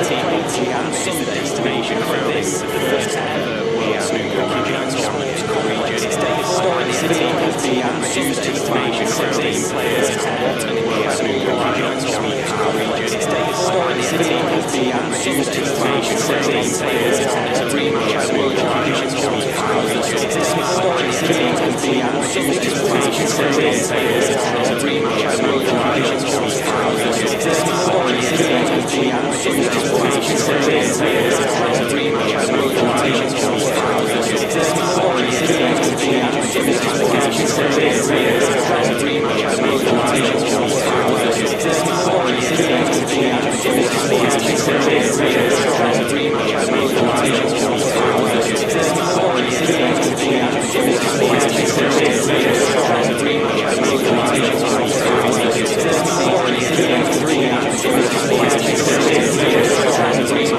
City on Sunday's destination crowning of the first ever World Snooker Championships region. Historic City has been reduced to the destination crowning players what an World Snooker Championships region. Historic City has been reduced to the destination crowning players as a rematch at World Championships region. Historic City has been reduced to the destination crowning players as a rematch at World Championships region. Historic City has been reduced to the destination crowning players as a rematch at World Championships region. Historic City has been reduced to the destination crowning players as a rematch at World Championships region. Historic City has been reduced to the destination crowning players as a rematch at World Championships region. Historic City has been reduced to the destination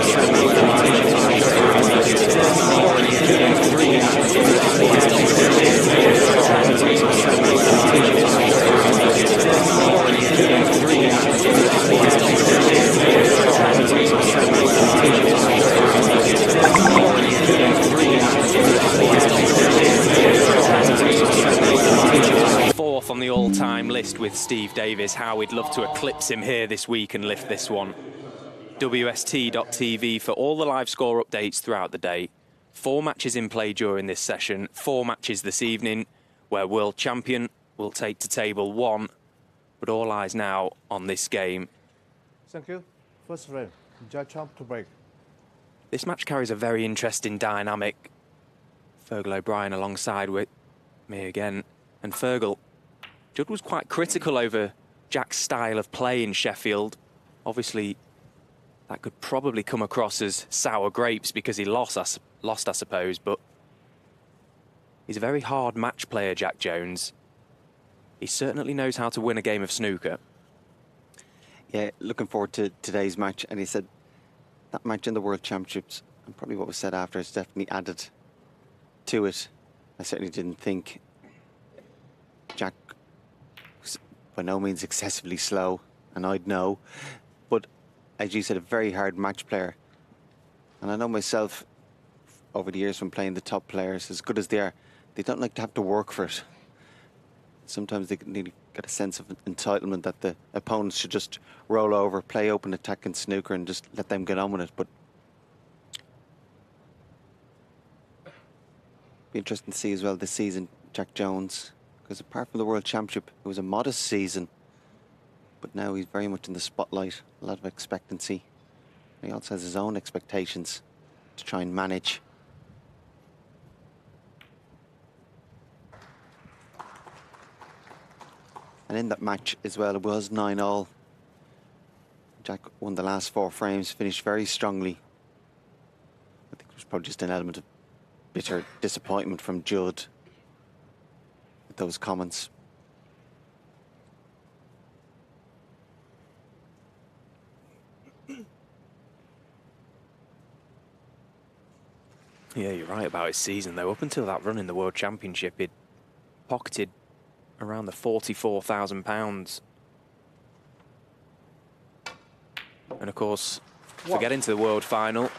crowning players as a rematch at World Championships region. Historic City has been reduced to the destination crowning players as a rematch at World Championships region. Historic City has been reduced to the destination crowning players as a rematch at World Championships region. Historic City has been reduced to the destination crowning players as a rematch at World Championships region. Historic City has been reduced to the destination crowning players as a rematch at World Championships. Fourth on the all-time list with Steve Davis. How we'd love to eclipse him here this week and lift this one. WST.tv for all the live score updates throughout the day. 4 matches in play during this session, 4 matches this evening, where world champion will take to table 1. But all eyes now on this game. Thank you. First frame, Judge Trump to break. This match carries a very interesting dynamic. Fergal O'Brien alongside with me again. And Fergal, Judd was quite critical over Jack's style of play in Sheffield. Obviously, that could probably come across as sour grapes because he lost, I suppose, but he's a very hard match player, Jack Jones. He certainly knows how to win a game of snooker. Yeah, looking forward to today's match. And he said that match in the World Championships, and probably what was said after, has definitely added to it. I certainly didn't think Jack was by no means excessively slow, and I'd know. But as you said, a very hard match player. And I know myself, over the years from playing the top players, as good as they are, they don't like to have to work for it. Sometimes they need get a sense of entitlement that the opponents should just roll over, play open attack and snooker and just let them get on with it. But be interesting to see as well this season, Jack Jones, because apart from the World Championship, it was a modest season. But now he's very much in the spotlight, a lot of expectancy. He also has his own expectations to try and manage. And in that match as well, it was 9-all. Jack won the last 4 frames, finished very strongly. I think it was probably just an element of bitter disappointment from Judd with those comments. Yeah, you're right about his season, though. Up until that run in the World Championship, he'd pocketed around the £44,000. And of course, for getting to the World Final,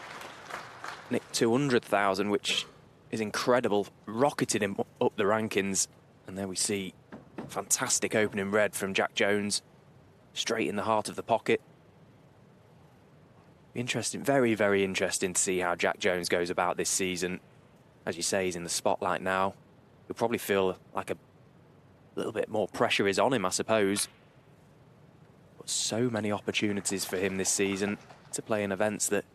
nicked 200,000, which is incredible, rocketed him up the rankings. And there we see fantastic opening red from Jack Jones, straight in the heart of the pocket. Interesting, very, very interesting to see how Jack Jones goes about this season. As you say, he's in the spotlight now. He'll probably feel like a little bit more pressure is on him, I suppose. But so many opportunities for him this season to play in events that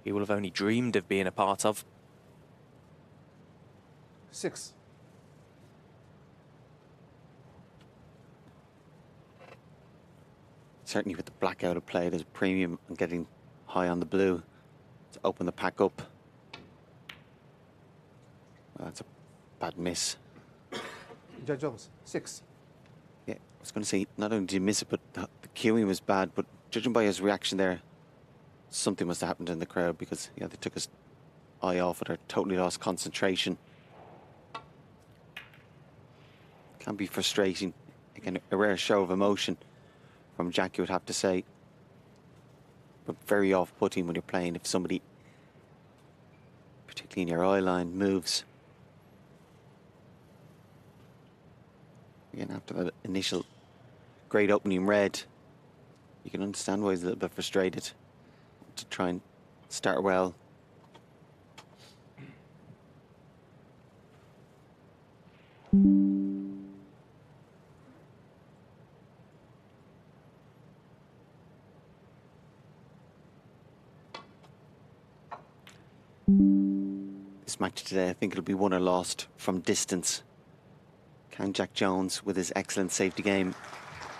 he will have only dreamed of being a part of. 6. Certainly with the blackout of play, there's a premium on getting high on the blue to open the pack up. Well, that's a bad miss. Judge Jones, 6. Yeah, I was going to say, not only did he miss it, but the cueing was bad. But judging by his reaction there, something must have happened in the crowd because they took his eye off it or totally lost concentration. Can be frustrating. Again, a rare show of emotion from Jack, you would have to say. but very off-putting when you're playing if somebody, particularly in your eye line, moves. Again, after that initial great opening red, you can understand why he's a little bit frustrated to try and start well. This match today, I think it'll be won or lost from distance. Can Jack Jones, with his excellent safety game,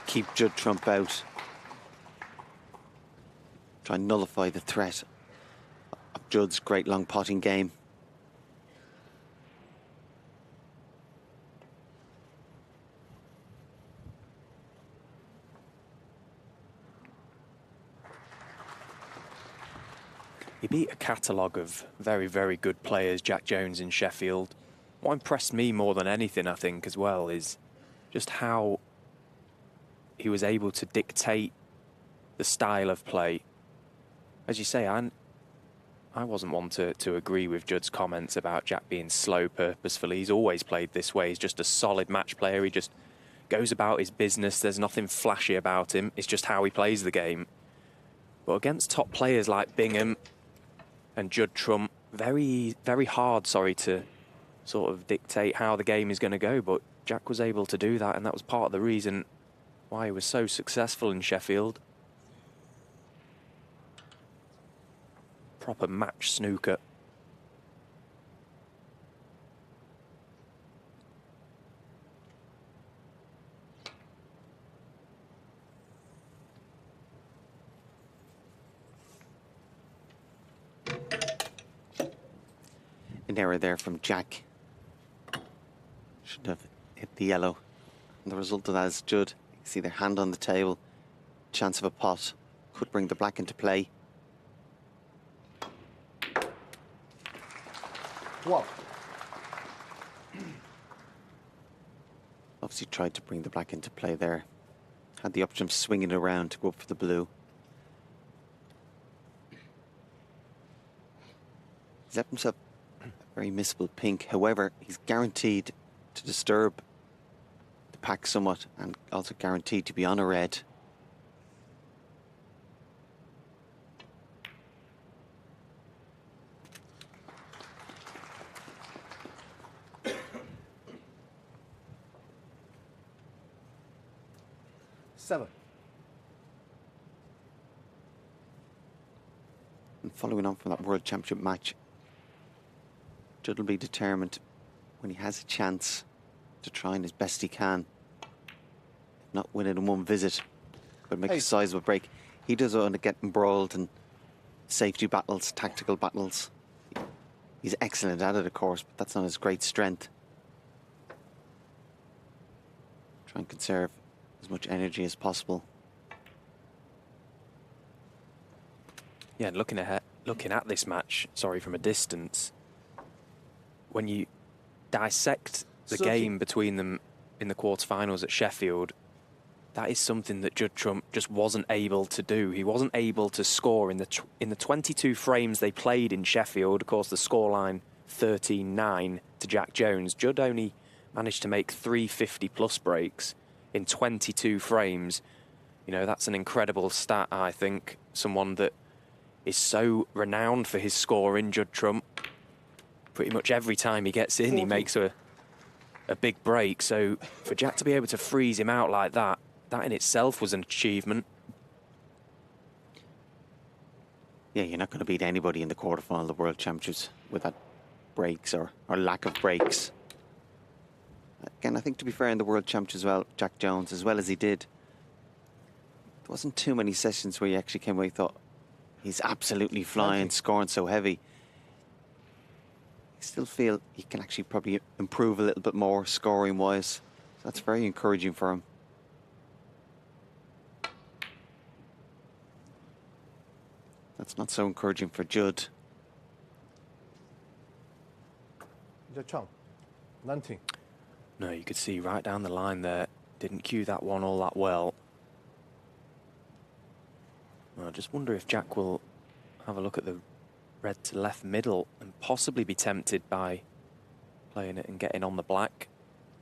keep Judd Trump out? Try and nullify the threat of Judd's great long potting game. He beat a catalogue of very, very good players, Jack Jones in Sheffield. What impressed me more than anything, I think, as well, is just how he was able to dictate the style of play. As you say, I wasn't one to agree with Judd's comments about Jack being slow purposefully. He's always played this way. He's just a solid match player. He just goes about his business. There's nothing flashy about him. It's just how he plays the game. But against top players like Bingham and Judd Trump, very, very hard, to sort of dictate how the game is going to go. But Jack was able to do that, and that was part of the reason why he was so successful in Sheffield. Proper match snooker. An error there from Jack. Should have hit the yellow. And the result of that is Judd. You can see their hand on the table. Chance of a pot. Could bring the black into play. Wow. Obviously tried to bring the black into play there. Had the option of swinging it around to go up for the blue. He's left himself a very missable pink. However, he's guaranteed to disturb the pack somewhat and also guaranteed to be on a red. Seven. And following on from that World Championship match, Judd will be determined when he has a chance to try and as best he can. If not win it in one visit, but make a sizable break. He does want to get embroiled in safety battles, tactical battles. He's excellent at it, of course, but that's not his great strength. Try and conserve as much energy as possible. Yeah, and looking at this match, from a distance, when you dissect the game between them in the quarterfinals at Sheffield, that is something that Judd Trump just wasn't able to do. He wasn't able to score in the 22 frames they played in Sheffield. Of course, the scoreline 13-9 to Jack Jones. Judd only managed to make 350-plus breaks in 22 frames. You know, that's an incredible stat, I think. Someone that is so renowned for his scoring, Judd Trump. Pretty much every time he gets in, he makes a big break. So for Jack to be able to freeze him out like that, that in itself was an achievement. Yeah, you're not going to beat anybody in the quarterfinal of the World Championships without breaks or lack of breaks. Again, I think to be fair in the World Championships as well, Jack Jones, as well as he did, there wasn't too many sessions where he actually came away and thought, he's absolutely flying, scoring so heavy. I still feel he can actually probably improve a little bit more scoring-wise. So that's very encouraging for him. That's not so encouraging for Judd. Chong, 19. No, you could see right down the line there. Didn't cue that one all that well. just wonder if Jack will have a look at the red to left middle and possibly be tempted by playing it and getting on the black,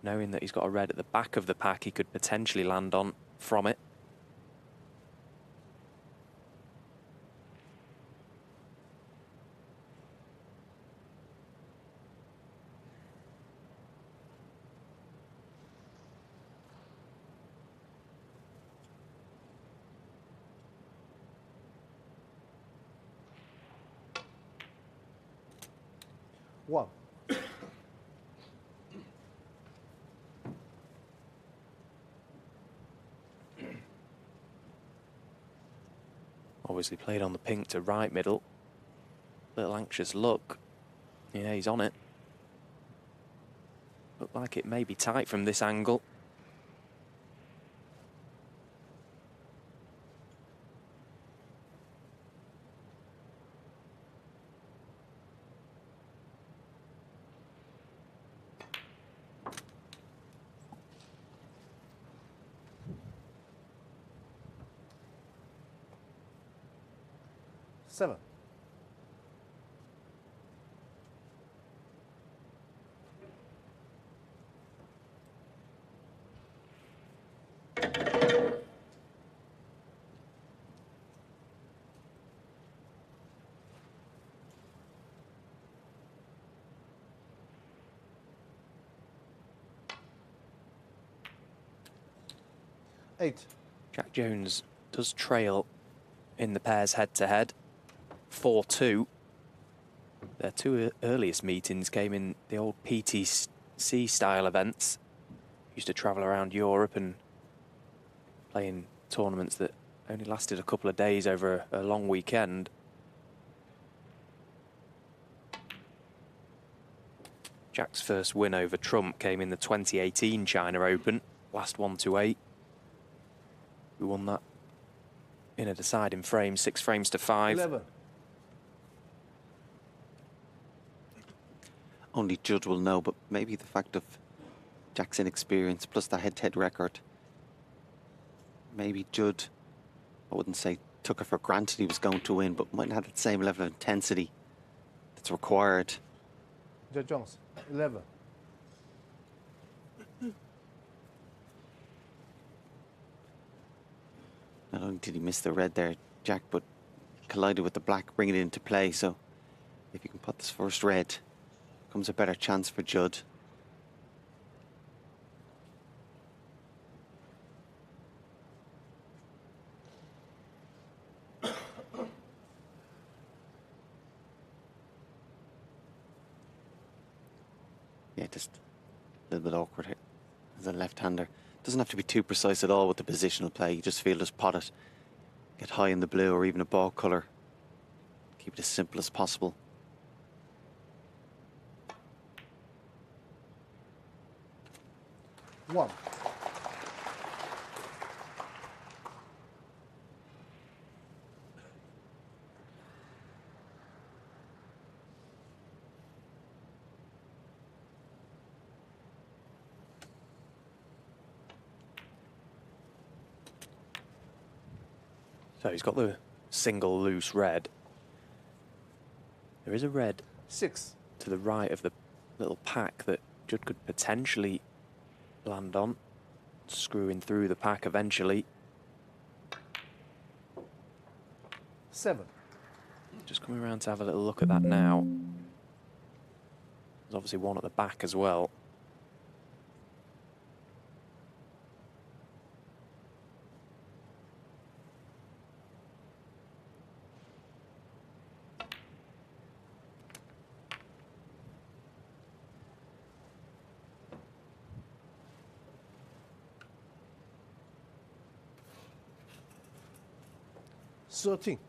knowing that he's got a red at the back of the pack he could potentially land on from it. One. Obviously played on the pink to right middle. Little anxious look. Yeah, he's on it. Looked like it may be tight from this angle. Seven. Eight. Jack Jones does trail in the pairs head-to-head. 4-2. Their two earliest meetings came in the old PTC style events. Used to travel around Europe and play in tournaments that only lasted a couple of days over a long weekend. Jack's first win over Trump came in the 2018 China Open, last 1-8. We won that in a deciding frame, 6 frames to 5. 11. Only Judd will know, but maybe the fact of Jack's inexperience plus the head-to-head record, maybe Judd, I wouldn't say took it for granted he was going to win, but might not have the same level of intensity that's required. Judge Jones. 11. Not only did he miss the red there, Jack, but collided with the black, bringing it into play. So if you can put this first red, comes a better chance for Judd. Yeah, just a little bit awkward here as a left-hander. Doesn't have to be too precise at all with the positional play. You just feel just pot it, get high in the blue or even a ball colour. Keep it as simple as possible. One. So he's got the single loose red. There is a red 6. to the right of the little pack that Judd could potentially land on, screwing through the pack eventually. 7. Just coming around to have a little look at that now. There's obviously one at the back as well. Thirteen.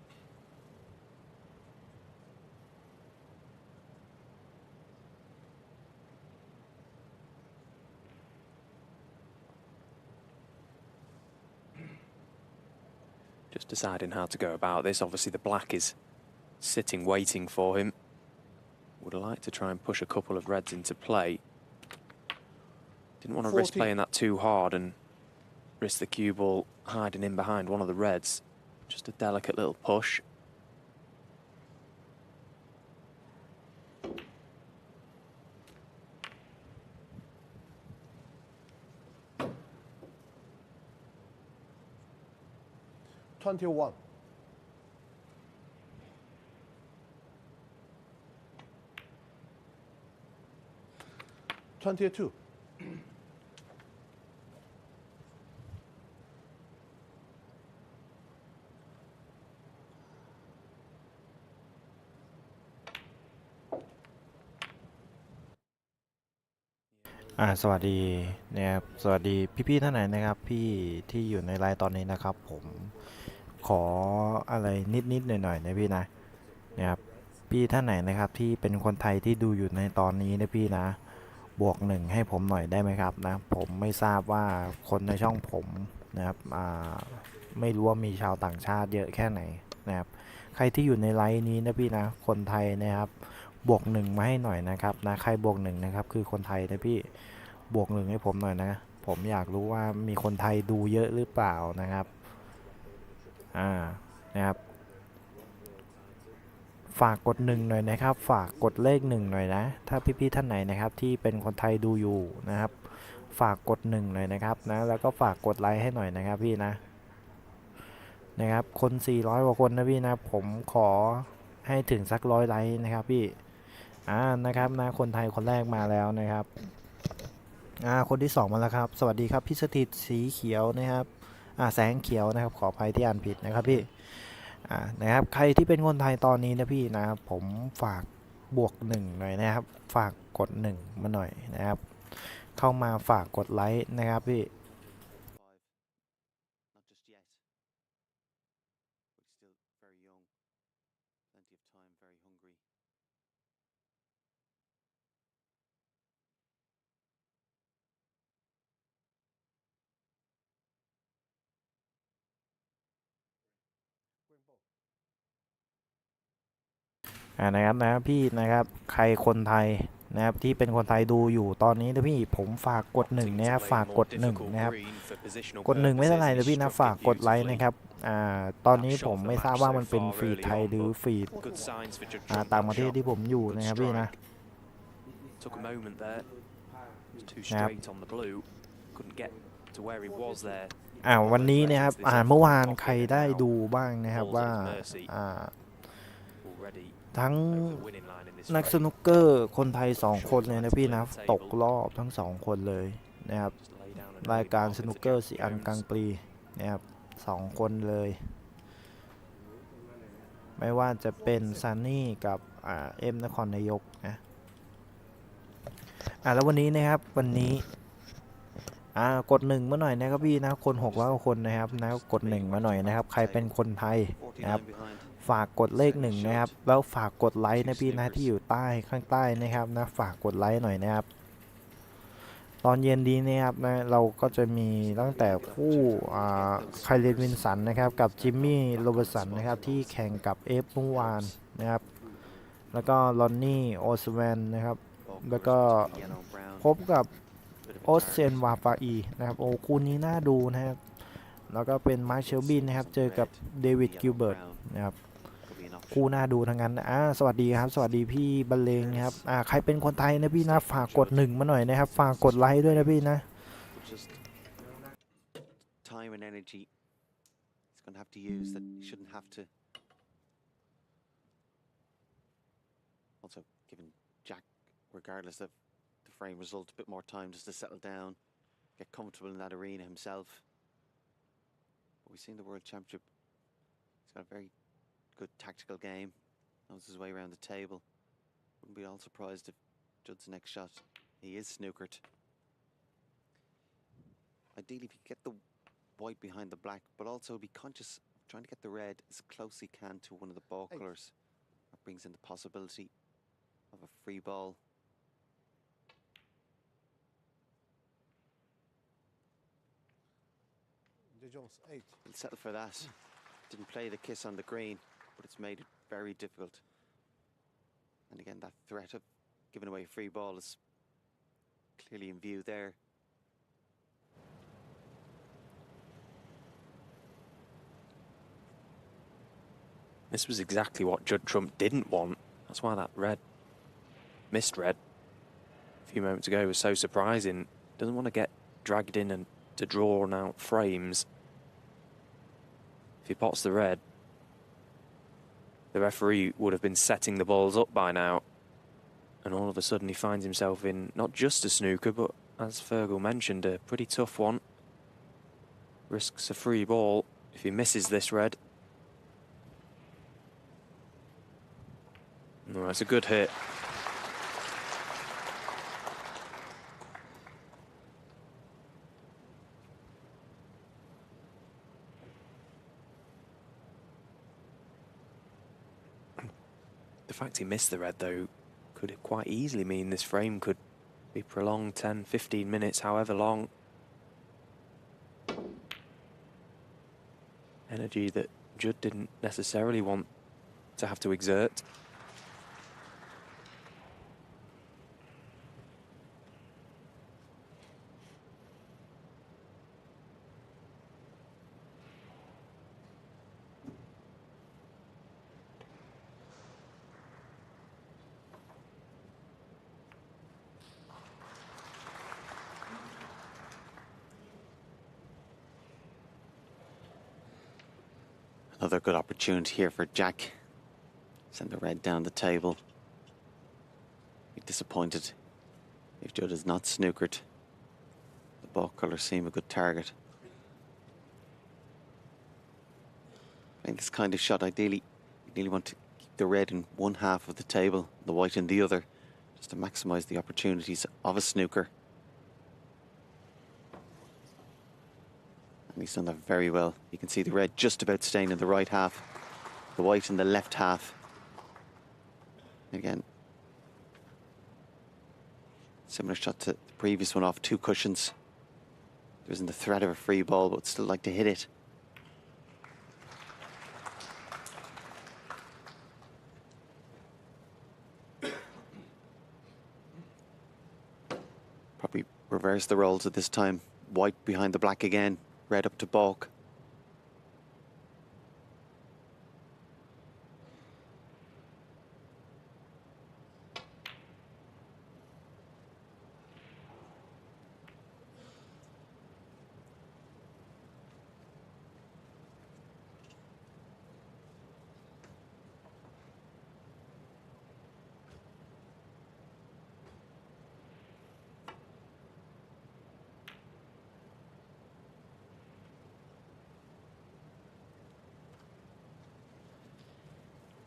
Just deciding how to go about this. Obviously the black is sitting waiting for him. Would like to try and push a couple of reds into play. Didn't want to risk 14. playing that too hard and risk the cue ball hiding in behind one of the reds. Just a delicate little push. $21. 22. สวัสดีนะครับสวัสดีพี่ๆท่านไหนนะครับพี่ที่อยู่ในไลน์ตอนนี้นะครับผมขออะไรนิดๆหน่อยๆนะพี่นะครับพี่ท่านไหนนะครับที่เป็นคนไทยที่ดูอยู่ในตอนนี้นะพี่นะบวกหนึ่งให้ผมหน่อยได้ไหมครับนะผมไม่ทราบว่าคนในช่องผมนะครับไม่รู้ว่ามีชาวต่างชาติเยอะแค่ไหนนะครับใครที่อยู่ในไลน์นี้นะพี่นะคนไทยนะครับบวกหนึ่งมาให้หน่อยนะครับนะใครบวกหนึ่งนะครับคือคนไทยนะพี่บวกหนึ่งให้ผมหน่อยนะผมอยากรู้ว่ามีคนไทยดูเยอะหรือเปล่านะครับนะครับฝากกดหนึ่งหน่อยนะครับฝากกดเลขหนึ่งหน่อยนะถ้าพี่ๆท่านไหนนะครับที่เป็นคนไทยดูอยู่นะครับฝากกดหนึ่งหน่อยนะครับนะแล้วก็ฝากกดไลค์ให้หน่อยนะครับพี่นะครับคน400กว่าคนนะพี่นะผมขอให้ถึงสัก100ไลค์นะครับพี่นะครับนะคนไทยคนแรกมาแล้วนะครับคนที่2มาแล้วครับสวัสดีครับพี่สถิตสีเขียวนะครับแสงเขียวนะครับขออภัยที่อ่านผิดนะครับพี่นะครับใครที่เป็นคนไทยตอนนี้นะพี่นะผมฝากบวก1หน่อยนะครับฝากกด1มาหน่อยนะครับเข้ามาฝากกดไลค์นะครับพี่นะครับนะพี่นะครับใครคนไทยนะครับที่เป็นคนไทยดูอยู่ตอนนี้นะพี่ผมฝากกด1นะครับฝากกด1นะครับกด1ไม่เท่าไหร่นะพี่นะฝากกดไลค์นะครับตอนนี้ผมไม่ทราบว่ามันเป็นฟีดไทยหรือฟีดต่างประเทศที่ผมอยู่นะครับพี่นะครับวันนี้นะครับเมื่อวานใครได้ดูบ้างนะครับว่าทั้งนักสนุกเกอร์คนไทย2คนเลยนะพี่นะตกรอบทั้ง2คนเลยนะครับรายการสนุกเกอร์4 อันกลางปีนะครับ2คนเลยไม่ว่าจะเป็นซันนี่กับเอ็มนครนายกนะแล้ววันนี้นะครับวันนี้กด1มาหน่อยนะครับพี่นะคน600คนนะครับนะกด1มาหน่อยนะครับใครเป็นคนไทยนะครับฝากกดเลข1นะครับแล้วฝากกดไลค์นะพี่นะที่อยู่ใต้ข้างใต้นะครับนะฝากกดไลค์หน่อยนะครับตอนเย็นดีนะครับนะเราก็จะมีตั้งแต่คู่ไคลเลนวินสันนะครับกับจิมมี่โรเบิร์ตสันนะครับที่แข่งกับเอฟเมื่อวานนะครับแล้วก็ลอนนี่โอสแวนนะครับแล้วก็พบกับโอสเซนวาฟาอีนะครับโอ้คู่นี้น่าดูนะครับแล้วก็เป็นมาร์คเชลบินนะครับเจอกับเดวิดกิลเบิร์ตนะครับคู่น่าดูทั้งนั้นสวัสดีครับสวัสดีพี่บรรเลงครับใครเป็นคนไทยนะพี่นะฝากกด1มาหน่อยนะครับฝากกดไลค์ด้วยนะพี่นะ time and energy he's going to have to use that he shouldn't have to also giving Jack regardless of the frame result a bit more time just to settle down get comfortable in that arena himself but we've seen the World Championship he's got a very good tactical game knows his way around the table wouldn't be all surprised if Judd's next shot he is snookered ideally if you get the white behind the black but also be conscious of trying to get the red as close as he can to one of the ball colours that brings in the possibility of a free ball he'll settle for that didn't play the kiss on the green but it's made it very difficult and again that threat of giving away a free ball is clearly in view there This was exactly what Judd Trump didn't want. That's why that missed red a few moments ago was so surprising. Doesn't want to get dragged in and to drawn out frames. If he pots the red, the referee would have been setting the balls up by now. And all of a sudden he finds himself in not just a snooker, but as Fergal mentioned, a pretty tough one. Risks a free ball if he misses this red. No, it's a good hit. The fact he missed the red, though, could quite easily mean this frame could be prolonged 10, 15 minutes, however long. Energy that Judd didn't necessarily want to have to exert. Another good opportunity here for Jack. Send the red down the table. Be disappointed if Judd is not snookered. The ball colours seem a good target. I think this kind of shot, ideally, you really want to keep the red in one half of the table, the white in the other, just to maximise the opportunities of a snooker. And he's done that very well. You can see the red just about staying in the right half, the white in the left half. Again, similar shot to the previous one off 2 cushions. There isn't the threat of a free ball, but still like to hit it. Probably reverse the roles at this time. White behind the black again. Red up to balk.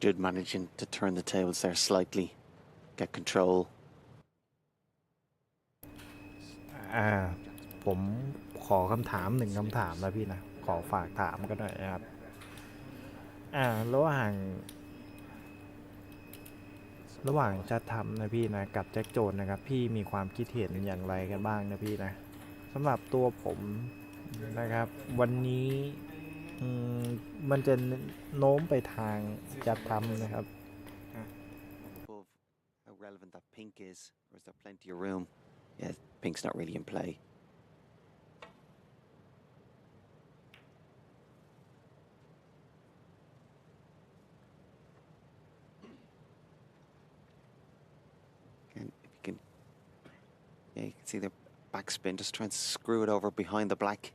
Judd managing to turn the tables there slightly, get control. ผมขอคำถาม1คำถามนะพี่นะขอฝากถามกันหน่อยนะครับระหว่างจะทำนะพี่นะกับแจ็คโจนนะครับพี่มีความคิดเห็นอย่างไรกันบ้างนะพี่นะสำหรับตัวผมนะครับวันนี้มันจะโน้มไปทางจะทำนะครับ Above how relevant that pink is, or is there plenty of room? Yeah, pink's not really in play. Again, if you can, yeah, you can see the backspin, just trying to screw it over behind the black.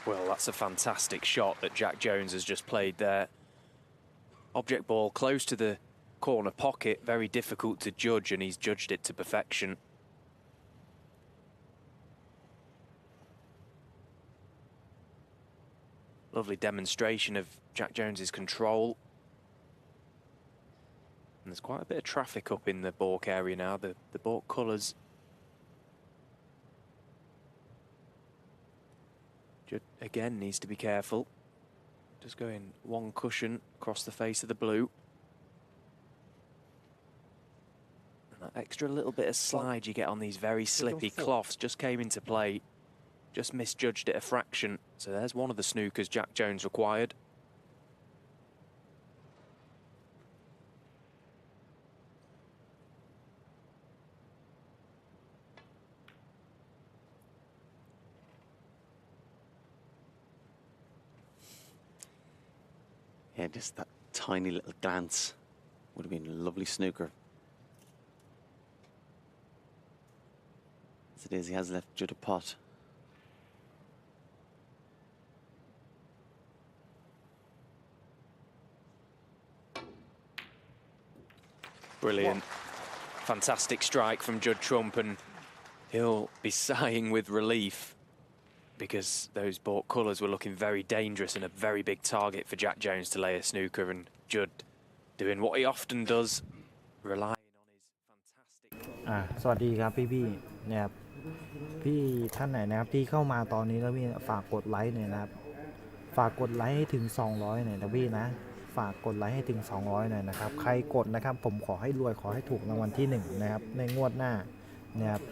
Well, that's a fantastic shot that Jack Jones has just played there. Object ball close to the corner pocket, very difficult to judge, and he's judged it to perfection. Lovely demonstration of Jack Jones's control. And there's quite a bit of traffic up in the balk area now, the balk colours. Judd again needs to be careful. Just going one cushion across the face of the blue. And that extra little bit of slide you get on these very slippy cloths just came into play. Just misjudged it a fraction. So there's one of the snookers Jack Jones required. Yeah, just that tiny little glance would have been a lovely snooker. As it is, he has left Judd a pot. Brilliant. Fantastic strike from Judd Trump, and he'll be sighing with relief because those bought colours were looking very dangerous and a very big target for Jack Jones to lay a snooker, and Judd doing what he often does, relying on his fantastic... สวัสดีครับพี่ๆนะครับพี่ท่านไหนนะครับที่เข้ามาตอนนี้แล้วพี่ฝากกดไลค์หน่อยนะครับฝากกดไลค์ให้ถึง200หน่อยนะพี่นะฝากกดไลค์ให้ถึง200หน่อยนะครับใครกดนะครับผมขอให้รวยขอให้ถูกรางวัลที่1นะครับในงวดหน้านะครับ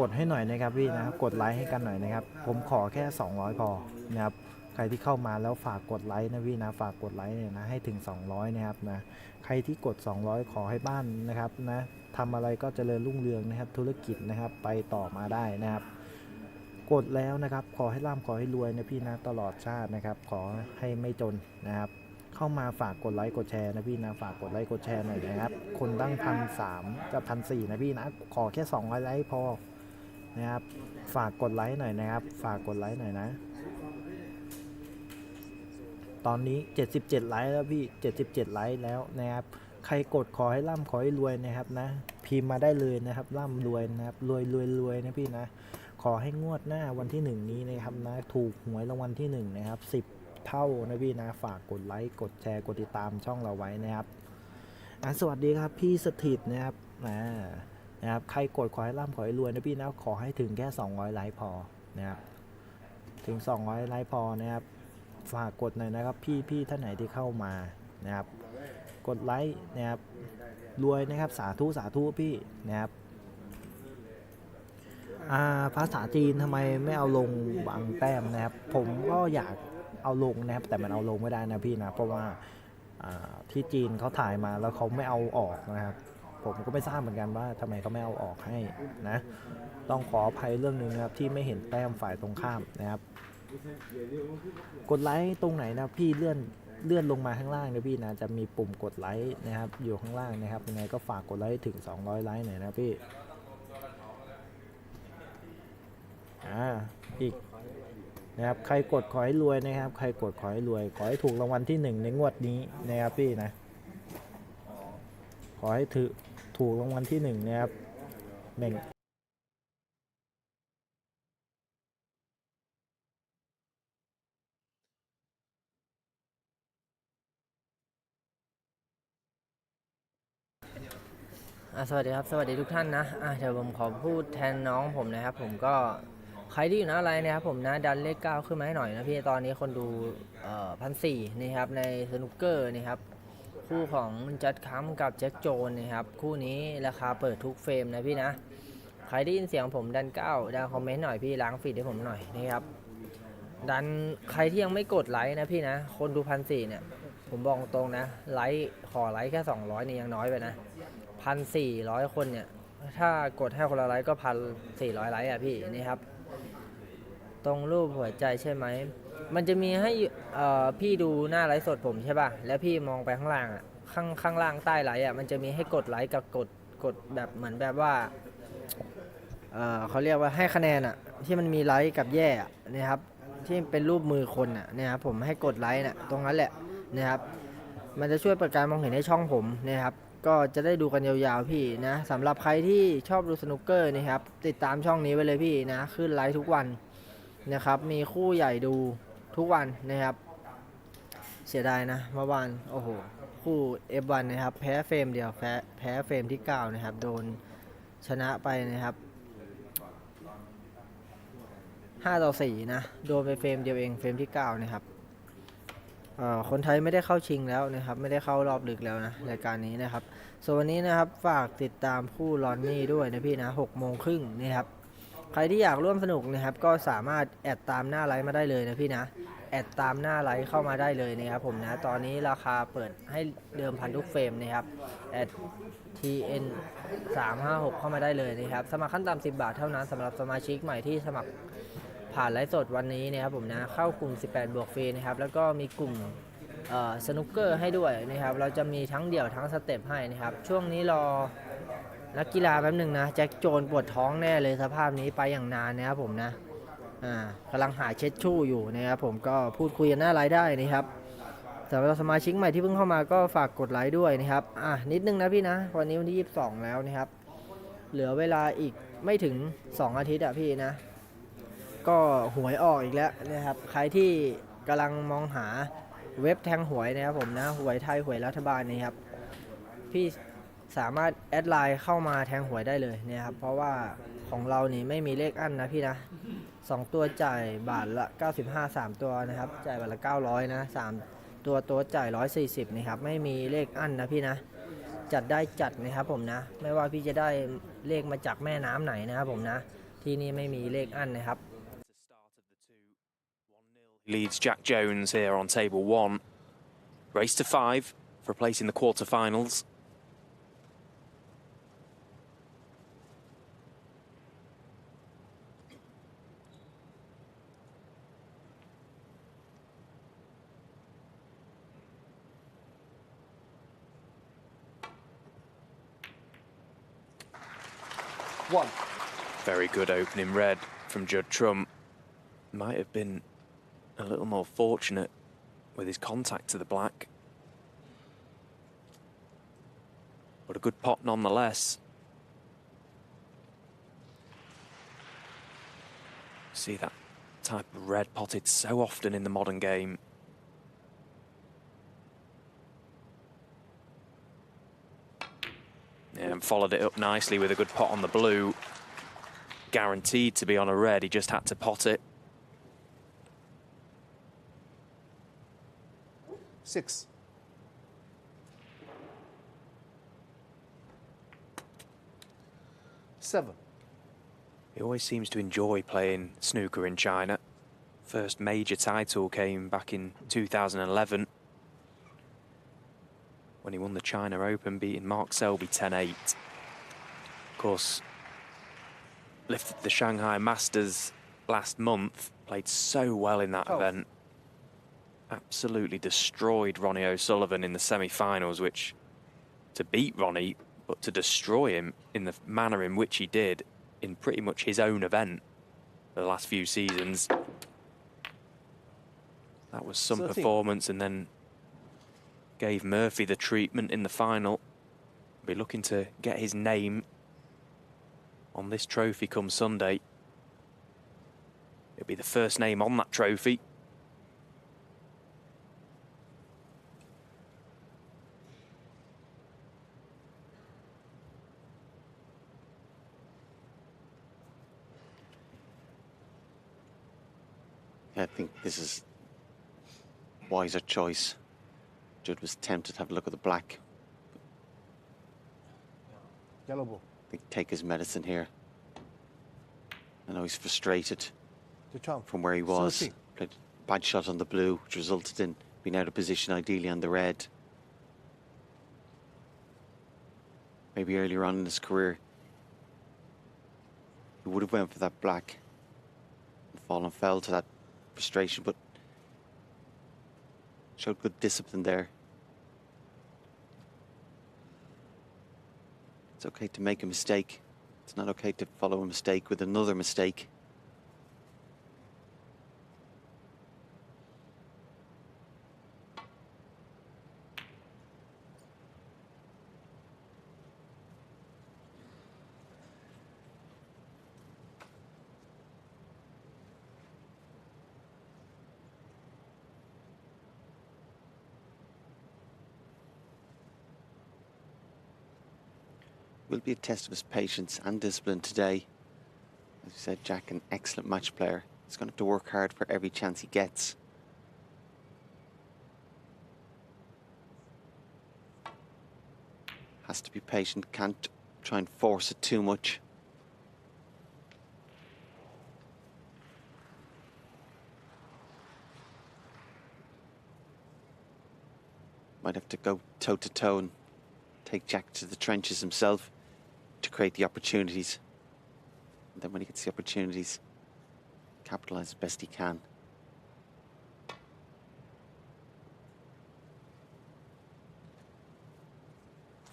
กดให้หน่อยนะครับพี่นะกดไลค์ให้กันหน่อยนะครับผมขอแค่200พอนะครับใครที่เข้ามาแล้วฝากกดไลค์นะพี่นะฝากกดไลค์เนี่ยนะให้ถึง200นะครับนะใครที่กด200ขอให้บ้านนะครับนะทำอะไรก็เจริญรุ่งเรืองนะครับธุรกิจนะครับไปต่อมาได้นะครับกดแล้วนะครับขอให้ร่ำขอให้รวยนะพี่นะตลอดชาตินะครับขอให้ไม่จนนะครับเข้ามาฝากกดไลค์กดแชร์นะพี่นะฝากกดไลค์กดแชร์หน่อยนะครับคนตั้ง1,300กับ1,400นะพี่นะขอแค่200ไลค์พอนะครับฝากกดไลค์หน่อยนะครับฝากกดไลค์หน่อยนะตอนนี้77ไลค์แล้วพี่77ไลค์แล้วนะครับใครกดขอให้ร่ำขอให้รวยนะครับนะพิมพ์มาได้เลยนะครับร่ำรวยนะครับรวยนะพี่นะขอให้งวดหน้าวันที่1นี้นะครับนะถูกหวยรางวัลที่1นะครับ10เท่านะพี่นะฝากกดไลค์กดแชร์กดติดตามช่องเราไว้นะครับสวัสดีครับพี่สถิตนะครับนะครับใครกดขอให้ร่ำขอให้รวยนะพี่นะขอให้ถึงแค่200ไลค์พอนะครับถึง200ไลค์พอนะครับฝากกดหน่อยนะครับพี่ท่านไหนที่เข้ามานะครับกดไลค์นะครับรวยนะครับสาธุพี่นะครับภาษาจีนทำไมไม่เอาลงบางแต้มนะครับผมก็อยากเอาลงนะครับแต่มันเอาลงไม่ได้นะพี่นะเพราะว่าที่จีนเขาถ่ายมาแล้วเขาไม่เอาออกนะครับผมก็ไม่ทราบเหมือนกันว่าทำไมเขาไม่เอาออกให้นะต้องขออภัยเรื่องนึงนะครับที่ไม่เห็นแต้มฝ่ายตรงข้ามนะครับกดไลค์ตรงไหนนะพี่เลื่อนลงมาข้างล่างนะพี่นะจะมีปุ่มกดไลค์นะครับอยู่ข้างล่างนะครับยังไงก็ฝากกดไลค์ถึง200ไลค์หน่อยนะพี่อีกนะครับใครกดขอให้รวยนะครับใครกดขอให้รวยขอให้ถูกรางวัลที่1ในงวดนี้นะครับพี่นะขอให้ถูกรางวัลที่1นะครับสวัสดีครับสวัสดีทุกท่านนะเดี๋ยวผมขอพูดแทนน้องผมนะครับผมก็ใครที่อยู่หน้าไลน์นะครับผมนะดันเลข9ขึ้นมาให้หน่อยนะพี่ตอนนี้คนดู1,400นะครับในสนุกเกอร์นะครับคู่ของจัดคัมกับแจ็คโจนนะครับคู่นี้ราคาเปิดทุกเฟรมนะพี่นะใครได้ยินเสียงผมดัน9ดันคอมเมนต์หน่อยพี่ล้างฟีดให้ผมหน่อยนะครับดันใครที่ยังไม่กดไลค์นะพี่นะคนดู1,400เนี่ยผมบอกตรงนะไลค์ขอไลค์แค่200นี่ยังน้อยไปนะ1,400 คนเนี่ยถ้ากดให้คนละไลค์ก็1,400ไลค์อ่ะพี่นี่ครับตรงรูปหัวใจใช่ไหมมันจะมีให้พี่ดูหน้าไลฟ์สดผมใช่ป่ะแล้วพี่มองไปข้างล่างอ่ะข้างล่างใต้ไลค์อ่ะมันจะมีให้กดไลค์กับกดแบบเหมือนแบบว่าเขาเรียกว่าให้คะแนนอ่ะที่มันมีไลค์กับแย่นะครับที่เป็นรูปมือคนอ่ะนะครับผมให้กดไลค์น่ะตรงนั้นแหละนะครับมันจะช่วยเปิดการมองเห็นให้ช่องผมนะครับก็จะได้ดูกันยาวๆพี่นะสำหรับใครที่ชอบดูสนุกเกอร์นะครับติดตามช่องนี้ไว้เลยพี่นะขึ้นไลฟ์ทุกวันนะครับมีคู่ใหญ่ดูทุกวันนะครับเสียดายนะเมื่อวานโอ้โหคู่ F1 นะครับแพ้เฟรมเดียวแพ้เฟรมที่9นะครับโดนชนะไปนะครับ5-4นะโดนไปเฟรมเดียวเองเฟรมที่9นะครับคนไทยไม่ได้เข้าชิงแล้วนะครับไม่ได้เข้ารอบลึกแล้วนะรายการนี้นะครับส่วนวันนี้นะครับฝากติดตามคู่ลอนนี่ด้วยนะพี่นะ18:30นะครับใครที่อยากร่วมสนุกนะครับก็สามารถแอดตามหน้าไลฟ์มาได้เลยนะพี่นะแอดตามหน้าไลฟ์เข้ามาได้เลยนะครับผมนะตอนนี้ราคาเปิดให้เดิมพันทุกเฟรมนะครับแอด TN 356เข้ามาได้เลยนะครับสมัครขั้นต่ำ10 บาทเท่านั้นสำหรับสมาชิกใหม่ที่สมัครผ่านไลฟ์สดวันนี้นะครับผมนะเข้ากลุ่ม18 บวกฟรีนะครับแล้วก็มีกลุ่ม สนุกเกอร์ให้ด้วยนะครับเราจะมีทั้งเดี่ยวทั้งสเต็ปให้นะครับช่วงนี้รอนักกีฬาแป๊บหนึ่งนะแจ็คโจนปวดท้องแน่เลยสภาพนี้ไปอย่างนานนะครับผมนะกำลังหาเช็ดชู่อยู่นะครับผมก็พูดคุยกันหน้าไลน์ได้นะครับสำหรับสมาชิกใหม่ที่เพิ่งเข้ามาก็ฝากกดไลค์ด้วยนะครับนิดนึงนะพี่นะวันนี้วันที่22แล้วนะครับเหลือเวลาอีกไม่ถึง2 อาทิตย์อะพี่นะก็หวยออกอีกแล้วนะครับใครที่กำลังมองหาเว็บแทงหวยนะครับผมนะหวยไทยหวยรัฐบาลนะครับพี่สามารถแอดไลน์เข้ามาแทงหวยได้เลยนะครับเพราะว่าของเรานี่ไม่มีเลขอั้นนะพี่นะ2ตัวจ่ายบาทละ95 3ตัวนะครับจ่ายบาทละ900นะ3ตัวจ่าย140นะครับไม่มีเลขอั้นนะพี่นะจัดได้จัดนะครับผมนะไม่ว่าพี่จะได้เลขมาจากแม่น้ำไหนนะครับผมนะที่นี่ไม่มีเลขอั้นนะครับ Leads Jack Jones here on table 1. Race to 5 for a place in the quarterfinals. One. Very good opening red from Judd Trump. Might have been a little more fortunate with his contact to the black. But a good pot nonetheless. See that type of red potted so often in the modern game. Yeah, and followed it up nicely with a good pot on the blue. Guaranteed to be on a red, he just had to pot it. 6. 7. He always seems to enjoy playing snooker in China. First major title came back in 2011 when he won the China Open, beating Mark Selby 10-8. Of course, lifted the Shanghai Masters last month, played so well in that event. Absolutely destroyed Ronnie O'Sullivan in the semi-finals, which to beat Ronnie, but to destroy him in the manner in which he did in pretty much his own event for the last few seasons. That was some 13. performance, and then gave Murphy the treatment in the final. Be looking to get his name on this trophy come Sunday. It'll be the first name on that trophy. I think this is wiser choice. Judd was tempted to have a look at the black. Yellow ball. I think take his medicine here. I know he's frustrated from where he was. 13. Played a bad shot on the blue, which resulted in being out of position ideally on the red. Maybe earlier on in his career, he would have went for that black and fell to that frustration, but showed good discipline there. It's okay to make a mistake. It's not okay to follow a mistake with another mistake. Will be a test of his patience and discipline today. As you said, Jack, an excellent match player. He's going to have to work hard for every chance he gets. Has to be patient, can't try and force it too much. Might have to go toe-to-toe and take Jack to the trenches himself to create the opportunities. And then when he gets the opportunities, capitalise as best he can.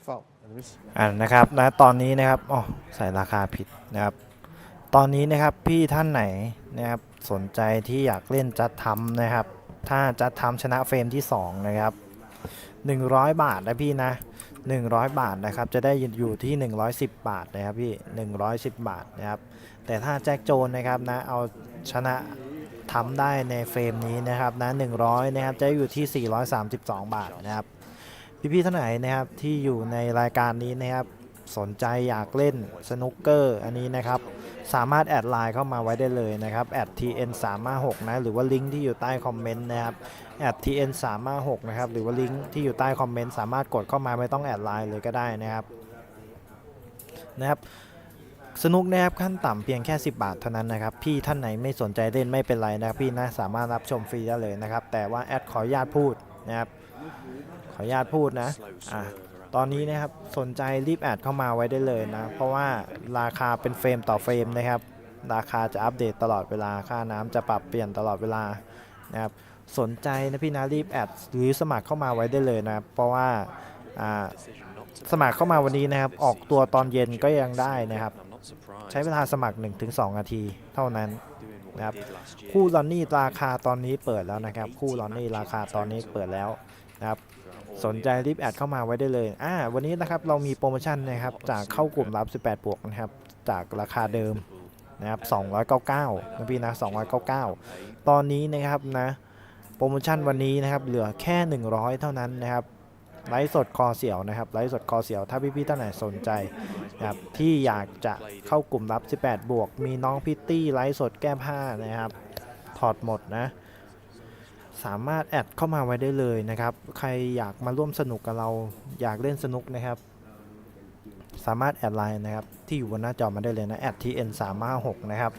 Foul. And miss. นะครับนะตอนนี้นะครับอ๋อใส่ราคาผิดนะครับตอนนี้นะครับพี่ท่านไหนนะครับสนใจที่อยากเล่นจัดทำนะครับถ้าจัดทำชนะเฟรมที่2นะครับ100 บาทนะพี่นะ100 บาทนะครับจะได้อยู่ที่110 บาทนะครับพี่110 บาทนะครับแต่ถ้าแจ็คโจนนะครับนะเอาชนะทำได้ในเฟรมนี้นะครับนะ100นะครับจะอยู่ที่432 บาทนะครับพี่ๆท่านไหนนะครับที่อยู่ในรายการนี้นะครับสนใจอยากเล่นสนุกเกอร์อันนี้นะครับสามารถแอดไลน์เข้ามาไว้ได้เลยนะครับแอด TN356 นะหรือว่าลิงก์ที่อยู่ใต้คอมเมนต์นะครับแอด TN356 นะครับหรือว่าลิงก์ที่อยู่ใต้คอมเมนต์สามารถกดเข้ามาไม่ต้องแอดไลน์เลยก็ได้นะครับสนุกนะครับขั้นต่ำเพียงแค่10 บาทเท่านั้นนะครับพี่ท่านไหนไม่สนใจเล่นไม่เป็นไรนะครับพี่นะสามารถรับชมฟรีได้เลยนะครับแต่ว่าแอดขออนุญาตพูดนะครับขออนุญาตพูดนะตอนนี้นะครับสนใจรีบแอดเข้ามาไว้ได้เลยนะเพราะว่าราคาเป็นเฟรมต่อเฟรมนะครับราคาจะอัปเดตตลอดเวลาค่าน้ำจะปรับเปลี่ยนตลอดเวลานะครับสนใจนะพี่นะรีบแอดหรือสมัครเข้ามาไว้ได้เลยนะเพราะว่าสมัครเข้ามาวันนี้นะครับออกตัวตอนเย็นก็ยังได้นะครับใช้เวลาสมัคร 1-2 นาทีเท่านั้นนะครับคู่ลอนนี่ราคาตอนนี้เปิดแล้วนะครับคู่ลอนนี่ราคาตอนนี้เปิดแล้วนะครับสนใจรีบแอดเข้ามาไว้ได้เลยวันนี้นะครับเรามีโปรโมชั่นนะครับจากเข้ากลุ่มรับ18 บวกนะครับจากราคาเดิมนะครับ299นะพี่นะ299ตอนนี้นะครับนะโปรโมชั่นวันนี้นะครับเหลือแค่100เท่านั้นนะครับไลฟ์สดคอเสี่ยวนะครับไลฟ์สดคอเสี่ยวถ้าพี่ๆท่านไหนสนใจนะครับที่อยากจะเข้ากลุ่มรับ18 บวกมีน้องพิตตี้ไลฟ์สดแก้ผ้านะครับถอดหมดนะสามารถแอดเข้ามาไว้ได้เลยนะครับใครอยากมาร่วมสนุกกับเราอยากเล่นสนุกนะครับสามารถแอดไลน์นะครับที่อยู่บนหน้าจอมาได้เลยนะแอด TN356 นะครับ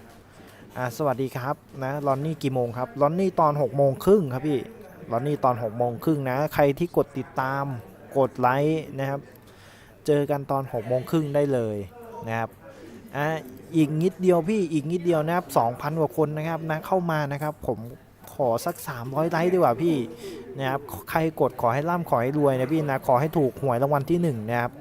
สวัสดีครับนะลอนนี่กี่โมงครับลอนนี่ตอน18:30ครับพี่ลอนนี่ตอน18:30นะใครที่กดติดตามกดไลค์นะครับเจอกันตอน18:30ได้เลยนะครับอีกนิดเดียวพี่อีกนิดเดียวนะครับ 2,000 กว่าคนนะครับนะเข้ามานะครับผมขอสัก300ไลค์ดีกว่าพี่นะครับใครกดขอให้ร่ำขอให้รวยนะพี่นะขอให้ถูกหวยรางวัลที่1นะครับ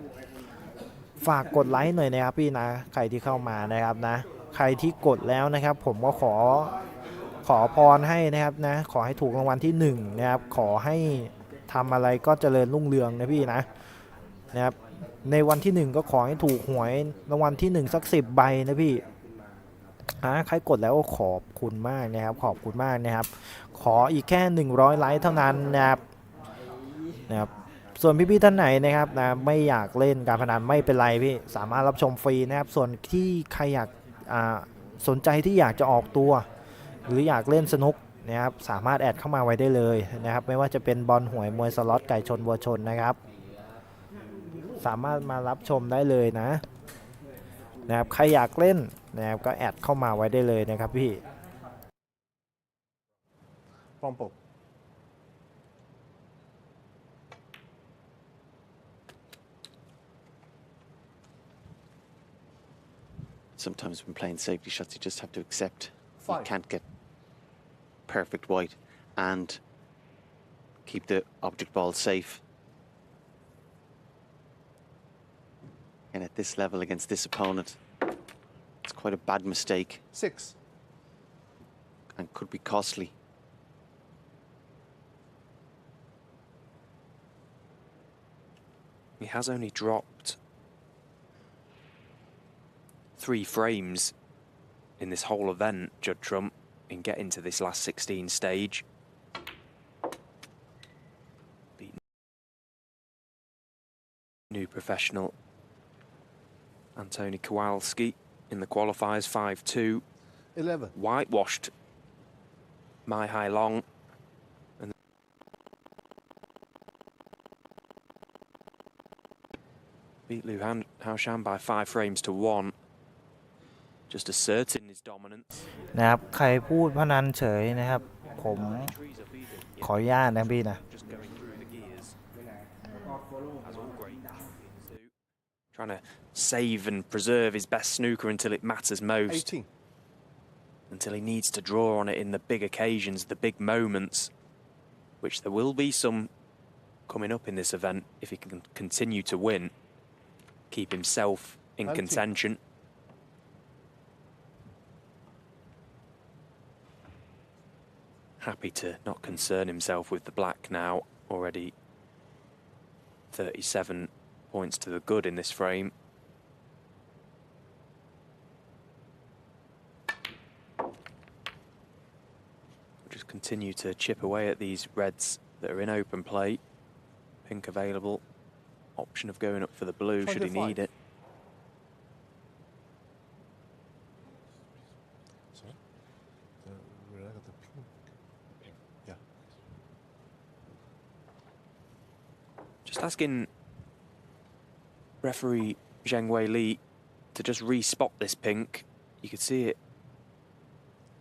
ฝากกดไลค์หน่อยนะครับพี่นะใครที่เข้ามานะครับนะใครที่กดแล้วนะครับผมก็ขอพรให้นะครับนะขอให้ถูกรางวัลที่1นะครับขอให้ทำอะไรก็เจริญรุ่งเรืองนะพี่นะครับในวันที่1ก็ขอให้ถูกหวยรางวัลที่1สัก10 ใบนะพี่ใครกดแล้วขอบคุณมากนะครับขอบคุณมากนะครับขออีกแค่100ไลค์เท่านั้นนะครับส่วนพี่ๆท่านไหนนะครับนะไม่อยากเล่นการพนันไม่เป็นไรพี่สามารถรับชมฟรีนะครับส่วนที่ใครอยากสนใจที่อยากจะออกตัวหรืออยากเล่นสนุกนะครับสามารถแอดเข้ามาไว้ได้เลยนะครับไม่ว่าจะเป็นบอลหวยมวยสล็อตไก่ชนวัวชนนะครับสามารถมารับชมได้เลยนะครับใครอยากเล่นนะครับก็แอดเข้ามาไว้ได้เลยนะครับพี่ Pompo. Sometimes when playing safety shots, you just have to accept you 5. can't get perfect white and keep the object ball safe. And at this level against this opponent, it's quite a bad mistake 6. and could be costly. He has only dropped 3 frames in this whole event, Judd Trump, in getting to this last 16 stage. Beaten new professional Antoni Kowalski in the qualifiers 5-2. 11. Whitewashed Mai Hai Long. And beat Liu Haoshan by 5 frames to 1. Just asserting his dominance. นะครับใครพูดพนันเฉยนะครับผมขออนุญาตนะพี่นะ Just going through the gears. As all great champions do. Trying to save and preserve his best snooker until it matters most. 18. Until he needs to draw on it in the big occasions, the big moments, which there will be some coming up in this event if he can continue to win, keep himself in contention. Happy to not concern himself with the black now, already 37 points to the good in this frame. Just continue to chip away at these reds that are in open play. Pink available. Option of going up for the blue should he need it. Sorry? The red of the pink. Yeah. Just asking referee Zheng Wei Li to just re-spot this pink. You could see it.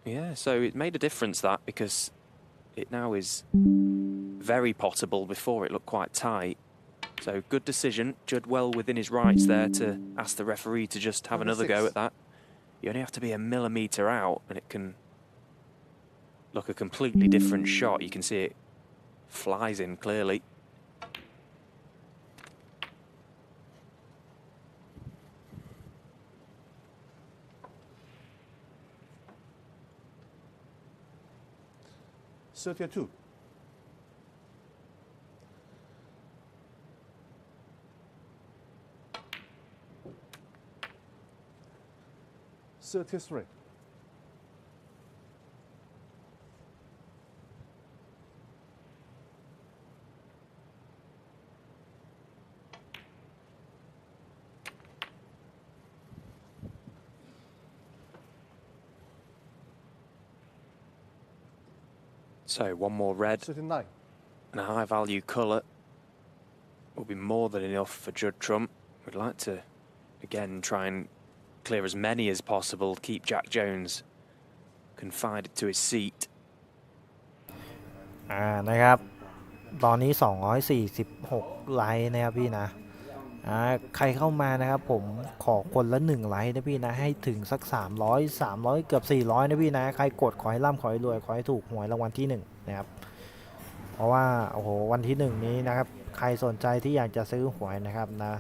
Yeah, so it made a difference that, because it now is very pottable. Before it looked quite tight. So good decision. Judd well within his rights there to ask the referee to just have another go at that. You only have to be a millimetre out and it can look a completely different shot. You can see it flies in clearly. $32. $33. So one more red 39. and a high value colour will be more than enough for Judd Trump. We'd like to again try and clear as many as possible, keep Jack Jones confined to his seat. นะครับตอนนี้246ไลค์นะครับพี่นะใครเข้ามานะครับผมขอคนละ1ไลค์นะพี่นะให้ถึงสัก300เกือบ400นะพี่นะใครกดขอให้ร่ำขอให้รวยขอให้ถูกหวยรางวัลที่1นะครับเพราะว่าโอ้โหวันที่1นี้นะครับใครสนใจที่อยากจะซื้อหวยนะครับนะ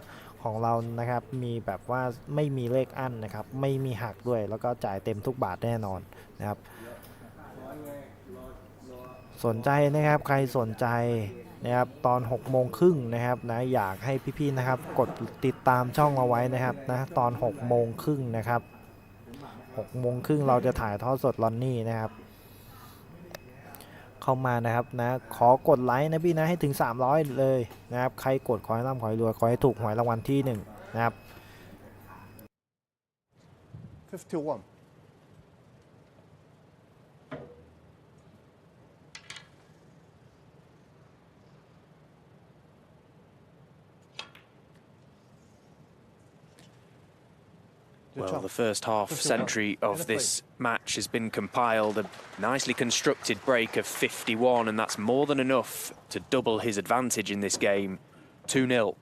ของเรานะครับมีแบบว่าไม่มีเลขอั้นนะครับไม่มีหักด้วยแล้วก็จ่ายเต็มทุกบาทแน่นอนนะครับสนใจนะครับใครสนใจนะครับตอน6:30นะครับนะอยากให้พี่ๆนะครับกดติดตามช่องเอาไว้นะครับนะตอน6:30นะครับ6:30เราจะถ่ายทอดสดลอนนี่นะครับเข้ามานะครับนะขอกดไลค์นะพี่นะให้ถึง300เลยนะครับใครกดขอให้ร่ำขอให้รวยขอให้ถูกหวยรางวัลที่1นะครับ 51. Well, the first half century of this match has been compiled, a nicely constructed break of 51, and that's more than enough to double his advantage in this game. 2-0.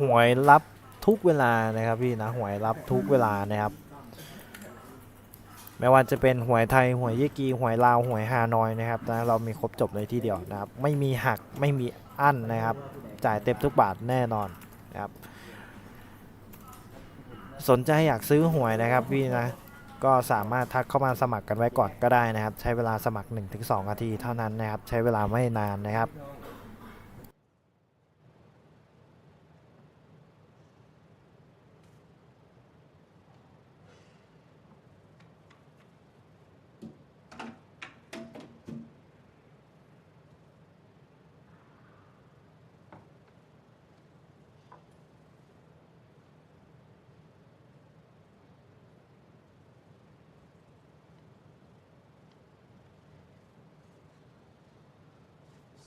หวยรับทุกเวลานะครับพี่นะหวยรับทุกเวลานะครับไม่ว่าจะเป็นหวยไทยหวยยี่กีหวยลาวหวยฮานอยนะครับนะเรามีครบจบเลยที่เดียวนะครับไม่มีหักไม่มีอั้นนะครับจ่ายเต็มทุกบาทแน่นอนนะครับสนใจอยากซื้อหวยนะครับพี่นะก็สามารถทักเข้ามาสมัครกันไว้ก่อนก็ได้นะครับใช้เวลาสมัคร 1-2 นาทีเท่านั้นนะครับใช้เวลาไม่นานนะครับ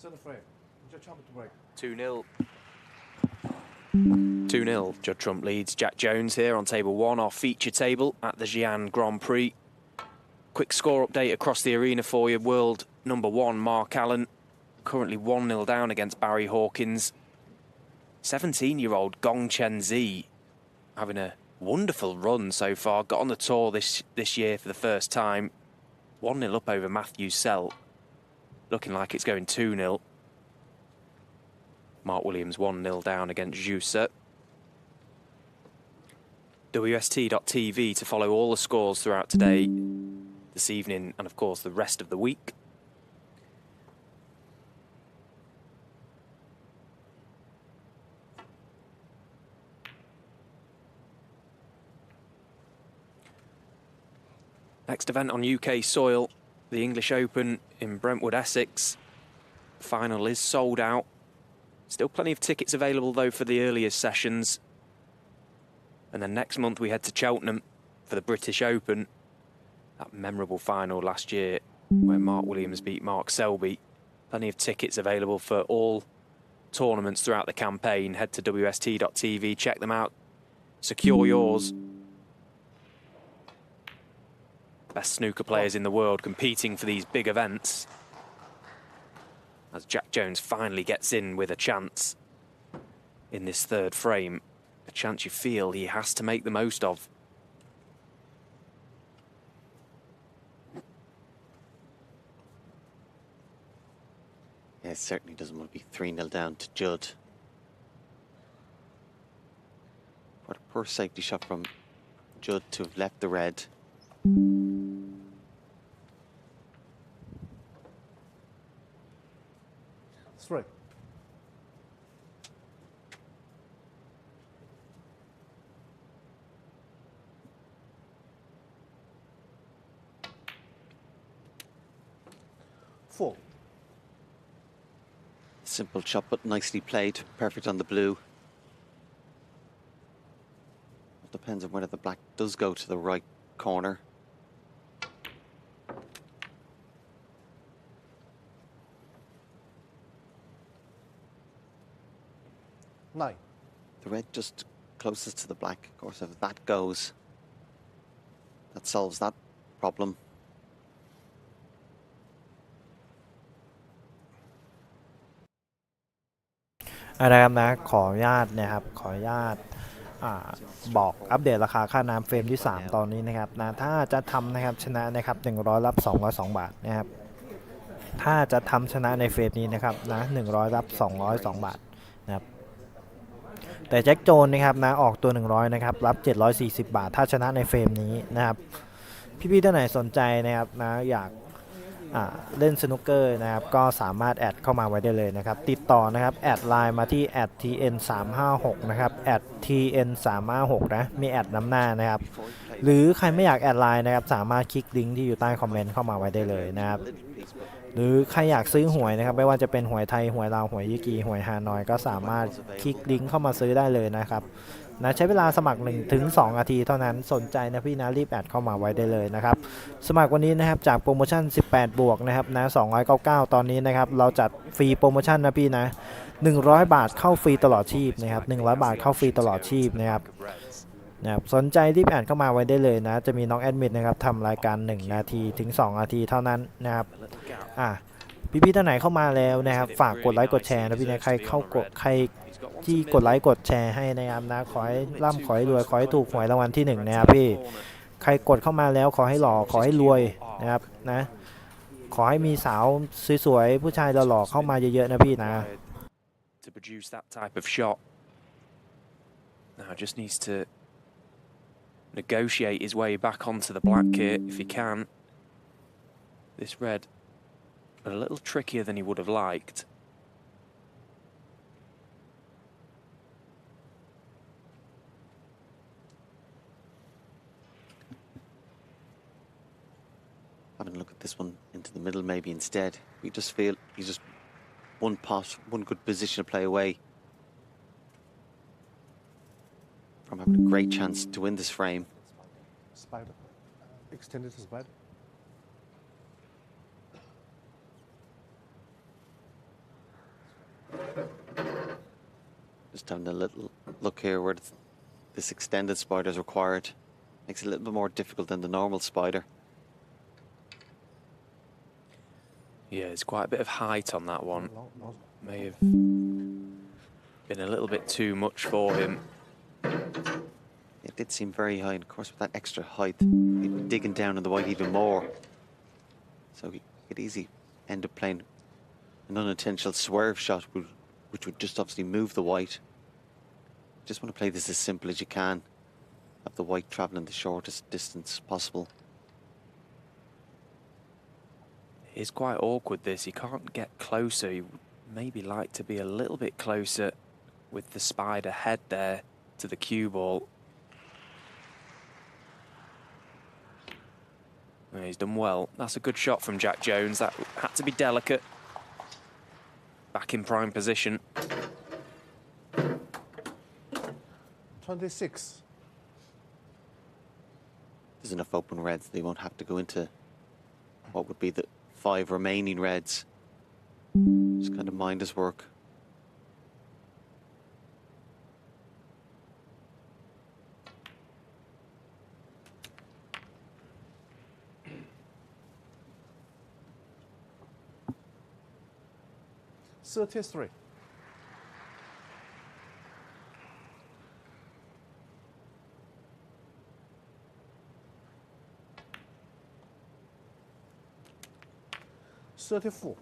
Center frame. Just jump to break. 2-0. 2-0. Judd Trump leads Jack Jones here on table 1, our feature table at the Xi'an Grand Prix. quick score update across the arena for you. World number 1, Mark Allen, currently 1-0 down against Barry Hawkins. 17-year-old Gong Chen Zi having a wonderful run so far. Got on the tour this year for the first time. 1-0 up over Matthew Sell. Looking like it's going 2-0. Mark Williams 1-0 down against Jusa. WST.tv to follow all the scores throughout today, this evening, and of course the rest of the week. Next event on UK soil, the English Open in Brentwood, Essex. Final is sold out. Still plenty of tickets available though for the earlier sessions. And then next month we head to Cheltenham for the British Open. That memorable final last year where Mark Williams beat Mark Selby. Plenty of tickets available for all tournaments throughout the campaign. Head to WST.tv, check them out, secure yours. Best snooker players in the world competing for these big events. As Jack Jones finally gets in with a chance in this third frame. A chance you feel he has to make the most of. Yeah, it certainly doesn't want to be 3-0 down to Judd. What a poor safety shot from Judd to have left the red. 3. Simple shot, but nicely played. Perfect on the blue. It depends on whether the black does go to the right corner. Nine. The red just closest to the black. Of course, if that goes, that solves that problem. นะครับนะขออนุญาตนะครับขออนุญาตบอกอัปเดตราคาค่าน้ำเฟรมที่ 3 ตอนนี้นะครับนะถ้าจะทำนะครับชนะนะครับ100รับ202 บาทนะครับถ้าจะทำชนะในเฟรมนี้นะครับนะ100รับ202 บาทนะครับแต่แจ็คโจนนะครับนะออกตัว100นะครับรับ740 บาทถ้าชนะในเฟรมนี้นะครับพี่ๆท่านไหนสนใจนะครับนะอยากเล่นสนุกเกอร์นะครับก็สามารถแอดเข้ามาไว้ได้เลยนะครับติดต่อนะครับแอดไลน์มาที่ @tn356 นะครับ @tn356 นะมีแอดนำหน้านะครับหรือใครไม่อยากแอดไลน์นะครับสามารถคลิกลิงก์ที่อยู่ใต้คอมเมนต์เข้ามาไว้ได้เลยนะครับหรือใครอยากซื้อหวยนะครับไม่ว่าจะเป็นหวยไทยหวยลาวหวยยี่กีหวยฮานอยก็สามารถคลิกลิงก์เข้ามาซื้อได้เลยนะครับนะใช้เวลาสมัคร 1-2 นาทีเท่านั้นสนใจนะพี่นะรีบแอดเข้ามาไว้ได้เลยนะครับสมัครวันนี้นะครับจากโปรโมชั่น18บวกนะครับนะ299ตอนนี้นะครับเราจัดฟรีโปรโมชั่นนะพี่นะ100 บาทเข้าฟรีตลอดชีพนะครับ100 บาทเข้าฟรีตลอดชีพนะครับสนใจรีบแอดเข้ามาไว้ได้เลยนะจะมีน้องแอดมินนะครับทำรายการ1นาทีถึง2นาทีเท่านั้นนะครับพี่ๆท่านไหนเข้ามาแล้วนะครับฝากกดไลค์กดแชร์นะพี่นะใครที่กดไลค์กดแชร์ให้นะครับนะขอให้ร่ำขอให้รวยขอให้ถูกหวยรางวัลที่1นะครับพี่ใครกดเข้ามาแล้วขอให้หล่อขอให้รวยนะครับนะขอให้มีสาวสวยๆผู้ชายหล่อๆเข้ามาเยอะๆนะพี่นะ To produce that type of shot. Now just needs to negotiate his way back onto the black kit if he can. This red, but a little trickier than he would have liked. Having a look at this one into the middle maybe instead. We just feel he's just one pot, one good position to play away from having a great chance to win this frame. Spider. Extended to spider. Just having a little look here where this extended spider is required. Makes it a little bit more difficult than the normal spider. Yeah, there's quite a bit of height on that one. May have been a little bit too much for him. It did seem very high, and of course with that extra height, he'd be digging down in the white even more. So he could easily end up playing an unintentional swerve shot, which would just obviously move the white. Just want to play this as simple as you can. Have the white travelling the shortest distance possible. It's quite awkward, this. He can't get closer. He would maybe like to be a little bit closer with the spider head there to the cue ball. Well, he's done well. That's a good shot from Jack Jones. That had to be delicate. Back in prime position. 26. There's enough open reds. They won't have to go into what would be the 5 remaining reds. Just kind of mind his work. $33. $34.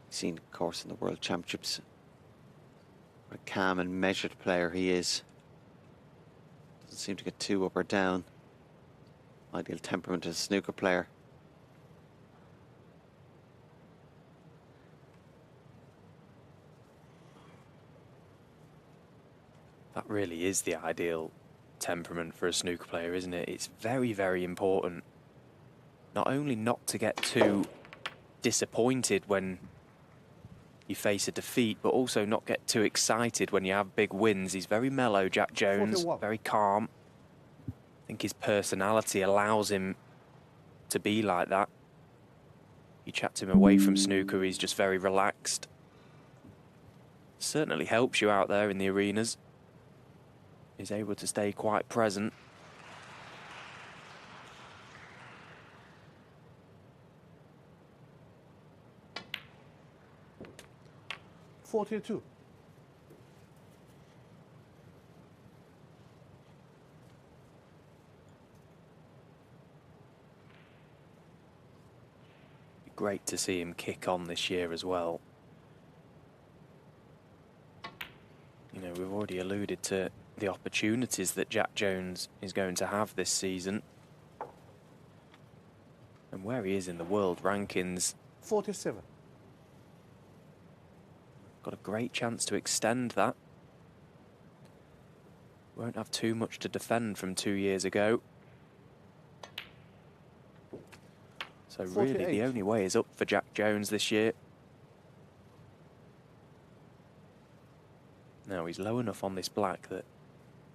Seen, of course, in the World Championships what a calm and measured player he is. Doesn't seem to get too up or down. Ideal temperament as a snooker player. That really is the ideal temperament for a snooker player, isn't it? It's very, very important not only not to get too disappointed when you face a defeat, but also not get too excited when you have big wins. He's very mellow, Jack Jones, 41. very calm. I think his personality allows him to be like that. You chat him away from snooker, he's just very relaxed. Certainly helps you out there in the arenas. He's able to stay quite present. $42. Great to see him kick on this year as well. You know, we've already alluded to the opportunities that Jack Jones is going to have this season. And where he is in the world rankings. 47. Got a great chance to extend that. Won't have too much to defend from 2 years ago. So really 48. the only way is up for Jack Jones this year. Now he's low enough on this black that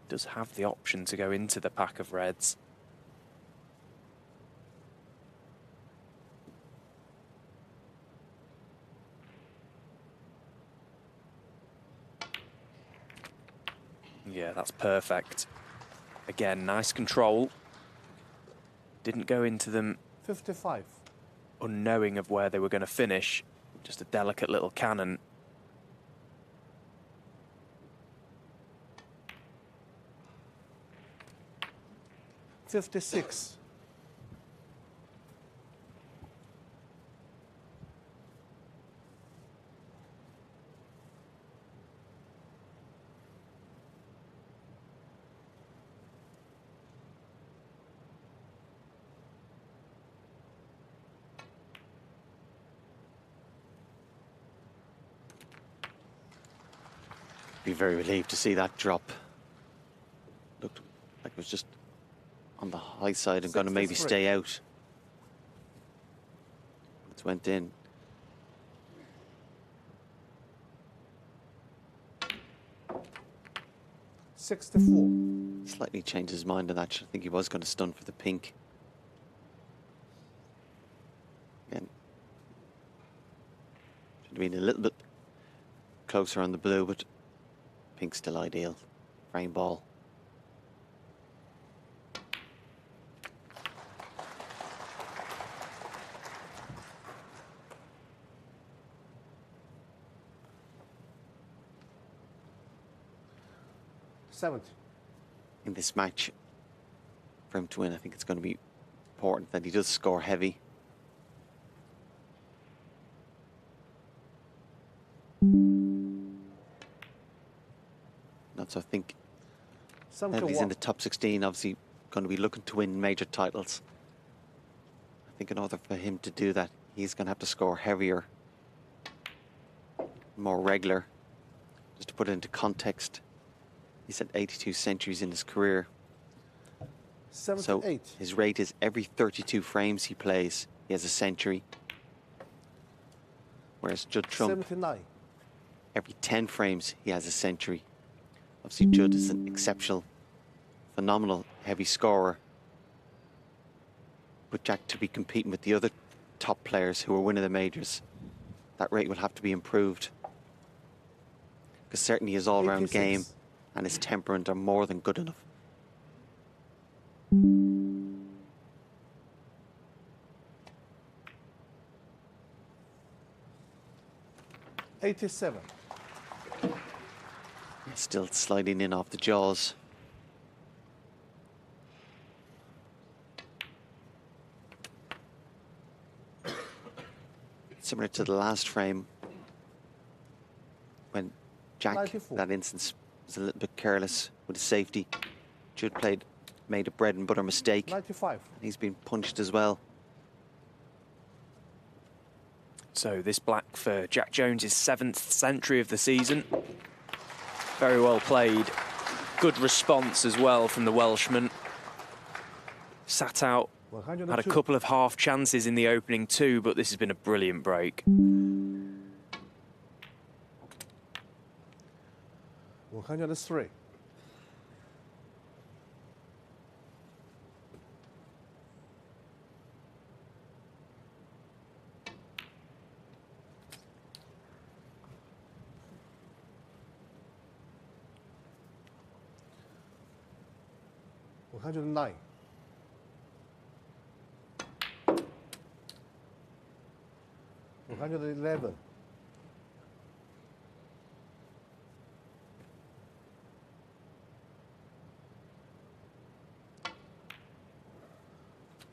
he does have the option to go into the pack of reds. Yeah, that's perfect. Again, nice control. Didn't go into them 55. unknowing of where they were going to finish. Just a delicate little cannon. $56. Be very relieved to see that drop. Looked like it was just on the high side and going to maybe 63. stay out. It went in. $64. Slightly changed his mind on that. I think he was going to stun for the pink. Again, should have been a little bit closer on the blue, but pink's still ideal. Frame ball. 70. in this match for him to win. I think it's going to be important that he does score heavy. So I think now that he's in the top 16, obviously going to be looking to win major titles. I think in order for him to do that, he's going to have to score heavier, more regular. Just to put it into context, he's had 82 centuries in his career. 78. So his rate is every 32 frames he plays, he has a century. Whereas Judd Trump, 79. every 10 frames he has a century. Obviously, Judd is an exceptional, phenomenal heavy scorer. But Jack, to be competing with the other top players who are winning the majors, that rate will have to be improved. Because certainly his all-round 86. game and his temperament are more than good enough. $87. Still sliding in off the jaws. Similar to the last frame, when Jack, 94. in that instance, was a little bit careless with his safety. Judd made a bread and butter mistake. 95. He's been punched as well. So this black for Jack Jones's 7th century of the season. Very well played. Good response as well from the Welshman. Sat out, had a couple of half chances in the opening two, but this has been a brilliant break. 103. $109. 111.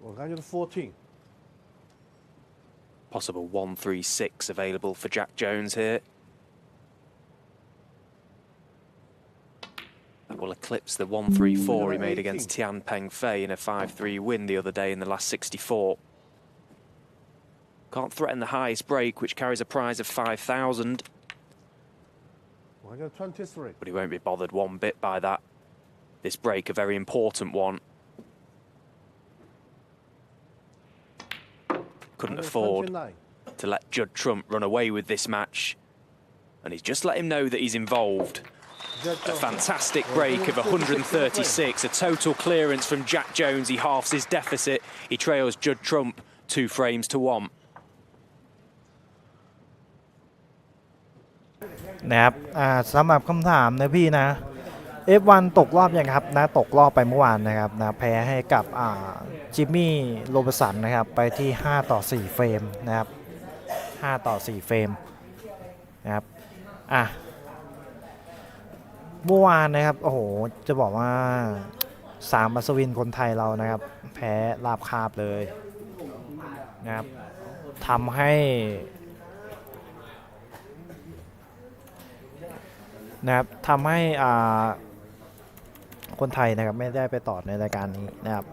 114. Possible 136 available for Jack Jones here. That will eclipse the 134 he made against Tian Peng Fei in a 5-3 win the other day in the last 64. Can't threaten the highest break, which carries a prize of 5,000. 123. But he won't be bothered one bit by that. This break, a very important one. Couldn't afford to let Judd Trump run away with this match. And he's just let him know that he's involved. A fantastic break of 136, a total clearance from Jack Jones. He halves his deficit. He trails Judd Trump 2 frames to 1. นะครับสำหรับคำถามนะพี่นะ F1 ตกรอบยังครับนะตกรอบไปเมื่อวานนะครับนะแพ้ให้กับจิมมี่โรเบสันนะครับไปที่5-4เฟรมนะครับ5-4เฟรมนะครับเมื่อวานนะครับโอ้โหจะบอกว่า3อัศวินคนไทยเรานะครับแพ้ราบคาบเลยนะครับทำให้คนไทยนะครับไม่ได้ไปต่อในรายการนี้นะครับ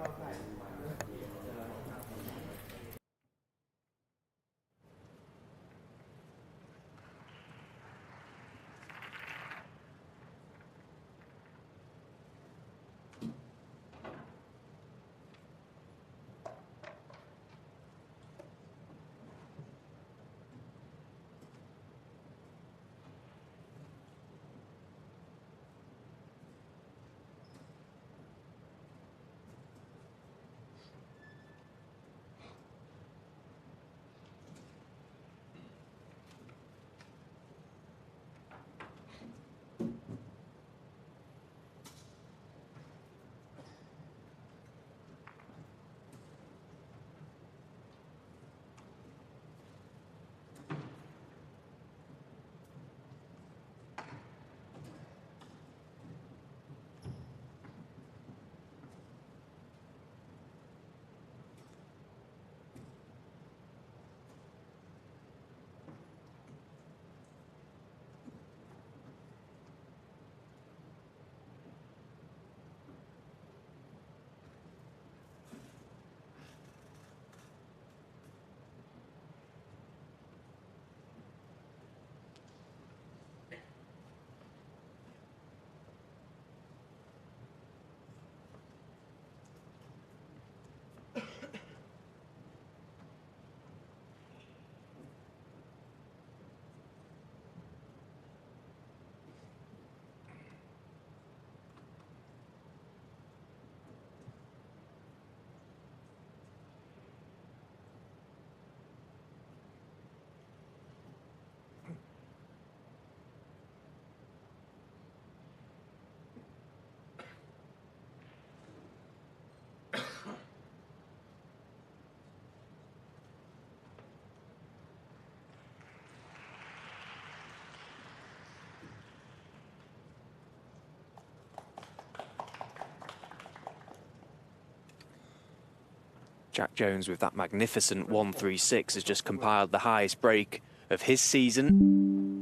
Jack Jones with that magnificent 136 has just compiled the highest break of his season.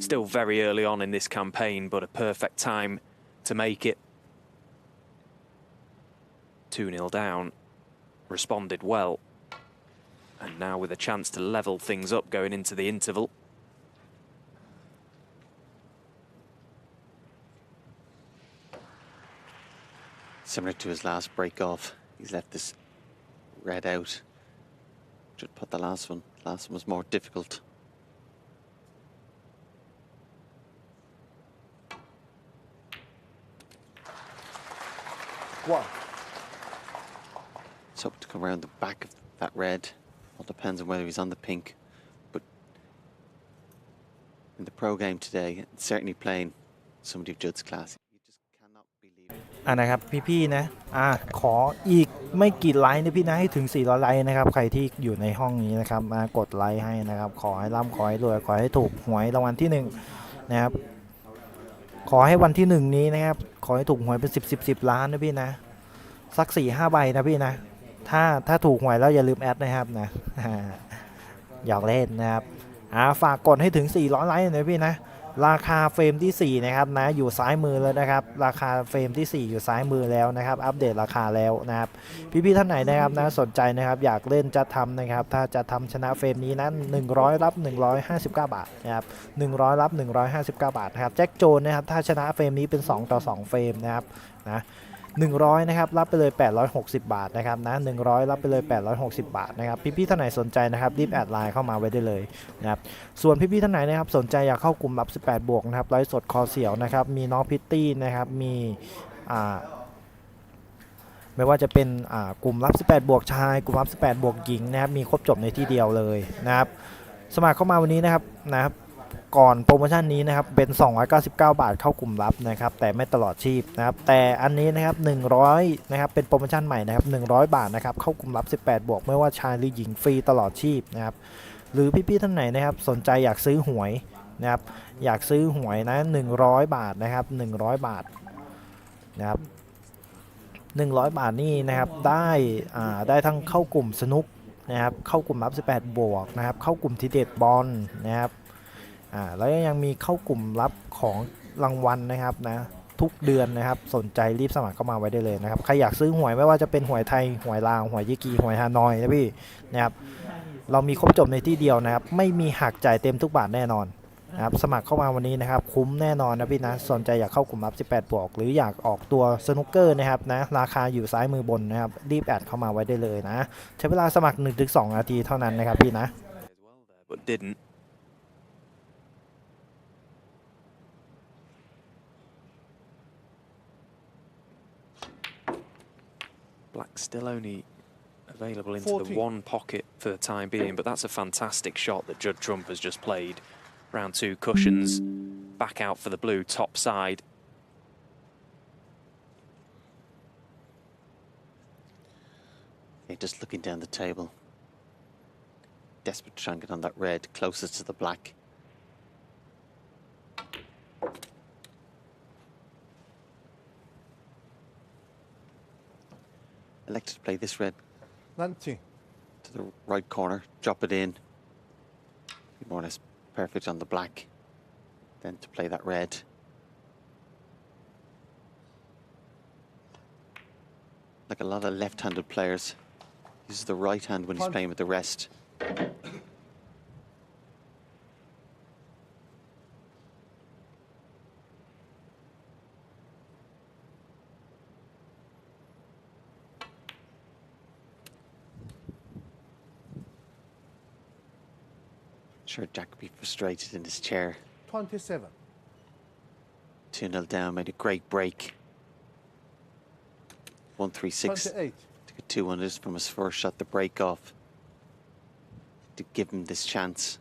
Still very early on in this campaign, but a perfect time to make it. 2-0 down, responded well. And now with a chance to level things up going into the interval. Similar to his last break off, he's left this red out. Should put the last one. The last one was more difficult. Wow. So to come around the back of that red, all depends on whether he's on the pink. But in the pro game today, certainly playing somebody of Judd's class. You just cannot believe it. นะครับพี่ๆนะขออีกไม่กี่ไลค์นะพี่นะให้ถึง400ไลค์นะครับใครที่อยู่ในห้องนี้นะครับมากดไลค์ให้นะครับขอให้ร่ำขอให้รวยขอให้ถูกหวยรางวัลที่1นะครับขอให้วันที่1นี้นะครับขอให้ถูกหวยเป็น10ล้านนะพี่นะสัก 4-5 ใบนะพี่นะถ้าถูกหวยแล้วอย่าลืมแอดนะครับนะอยากเล่นนะครับฝากกดให้ถึง400ไลค์นะพี่นะราคาเฟรมที่4นะครับนะอยู่ซ้ายมือแล้วนะครับราคาเฟรมที่4อยู่ซ้ายมือแล้วนะครับอัปเดตราคาแล้วนะครับพี่ๆท่านไหนนะครับนะสนใจนะครับอยากเล่นจะทำนะครับถ้าจะทำชนะเฟรมนี้นั้น100รับ159 บาทนะครับ100รับ159 บาทนะครับแจ็คโจนนะครับถ้าชนะเฟรมนี้เป็น2-2เฟรมนะครับนะ100นะครับรับไปเลย860 บาทนะครับนะ100รับไปเลย860 บาทนะครับพี่ๆท่านไหนสนใจนะครับรีบแอดไลน์เข้ามาไว้ได้เลยนะครับส่วนพี่ๆท่านไหนนะครับสนใจอยากเข้ากลุ่มรับ18บวกนะครับไลฟ์สดคอเสียวนะครับมีน้องพิตตี้นะครับมีไม่ว่าจะเป็นกลุ่มรับ18บวกชายกลุ่มรับ18บวกหญิงนะครับมีครบจบในที่เดียวเลยนะครับสมัครเข้ามาวันนี้นะครับก่อนโปรโมชั่นนี้นะครับเป็น299 บาทเข้ากลุ่มลับนะครับแต่ไม่ตลอดชีพนะครับแต่อันนี้นะครับ100นะครับเป็นโปรโมชั่นใหม่นะครับ100 บาทนะครับเข้ากลุ่มลับ18บวกไม่ว่าชายหรือหญิงฟรีตลอดชีพนะครับหรือพี่ๆท่านไหนนะครับสนใจอยากซื้อหวยนะครับอยากซื้อหวยนะ100 บาทนะครับ100 บาทนะครับ100 บาทนี่นะครับได้ทั้งเข้ากลุ่มสนุกนะครับเข้ากลุ่มลับ18บวกนะครับเข้ากลุ่มทีเด็ดบอลนะครับแล้วยังมีเข้ากลุ่มรับของรางวัลนะครับนะทุกเดือนนะครับสนใจรีบสมัครเข้ามาไว้ได้เลยนะครับใครอยากซื้อหวยไม่ว่าจะเป็นหวยไทยหวยลาวหวยยี่กีหวยฮานอยนะพี่นะครับเรามีครบจบในที่เดียวนะครับไม่มีหักจ่ายเต็มทุกบาทแน่นอนนะครับสมัครเข้ามาวันนี้นะครับคุ้มแน่นอนนะพี่นะสนใจอยากเข้ากลุ่มรับ18บวกหรืออยากออกตัวสนุกเกอร์นะครับนะราคาอยู่ซ้ายมือบนนะครับรีบแอดเข้ามาไว้ได้เลยนะใช้เวลาสมัคร 1-2 นาทีเท่านั้นนะครับพี่นะ Black still only available into the one pocket for the time being, but that's a fantastic shot that Judd Trump has just played. Round 2 cushions, back out for the blue top side. Yeah, just looking down the table. Desperate to try and get on that red, closest to the black. Elected to play this red 19 to the right corner, drop it in, be more or less perfect on the black, then to play that red. Like a lot of left-handed players, he uses the right hand when he's playing with the rest. Sure, Jack would be frustrated in his chair. 27 2-0 down, made a great break. 136 28 to get 200 from his first shot, the break off, to give him this chance.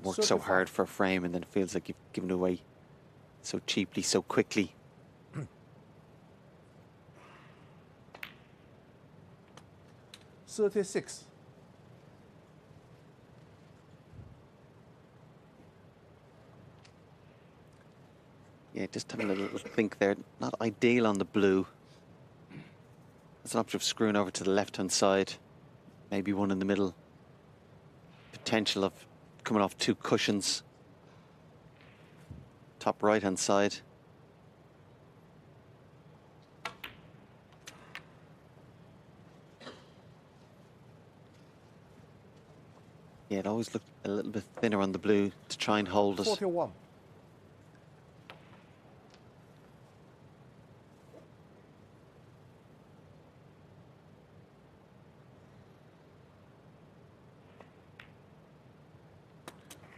Worked so hard for a frame and then it feels like you've given away so cheaply, so quickly. 36 Yeah, just having a little think there. Not ideal on the blue. There's an option of screwing over to the left-hand side. Maybe one in the middle. Potential of coming off 2 cushions. Top right-hand side. Yeah, it always looked a little bit thinner on the blue to try and hold it. 41.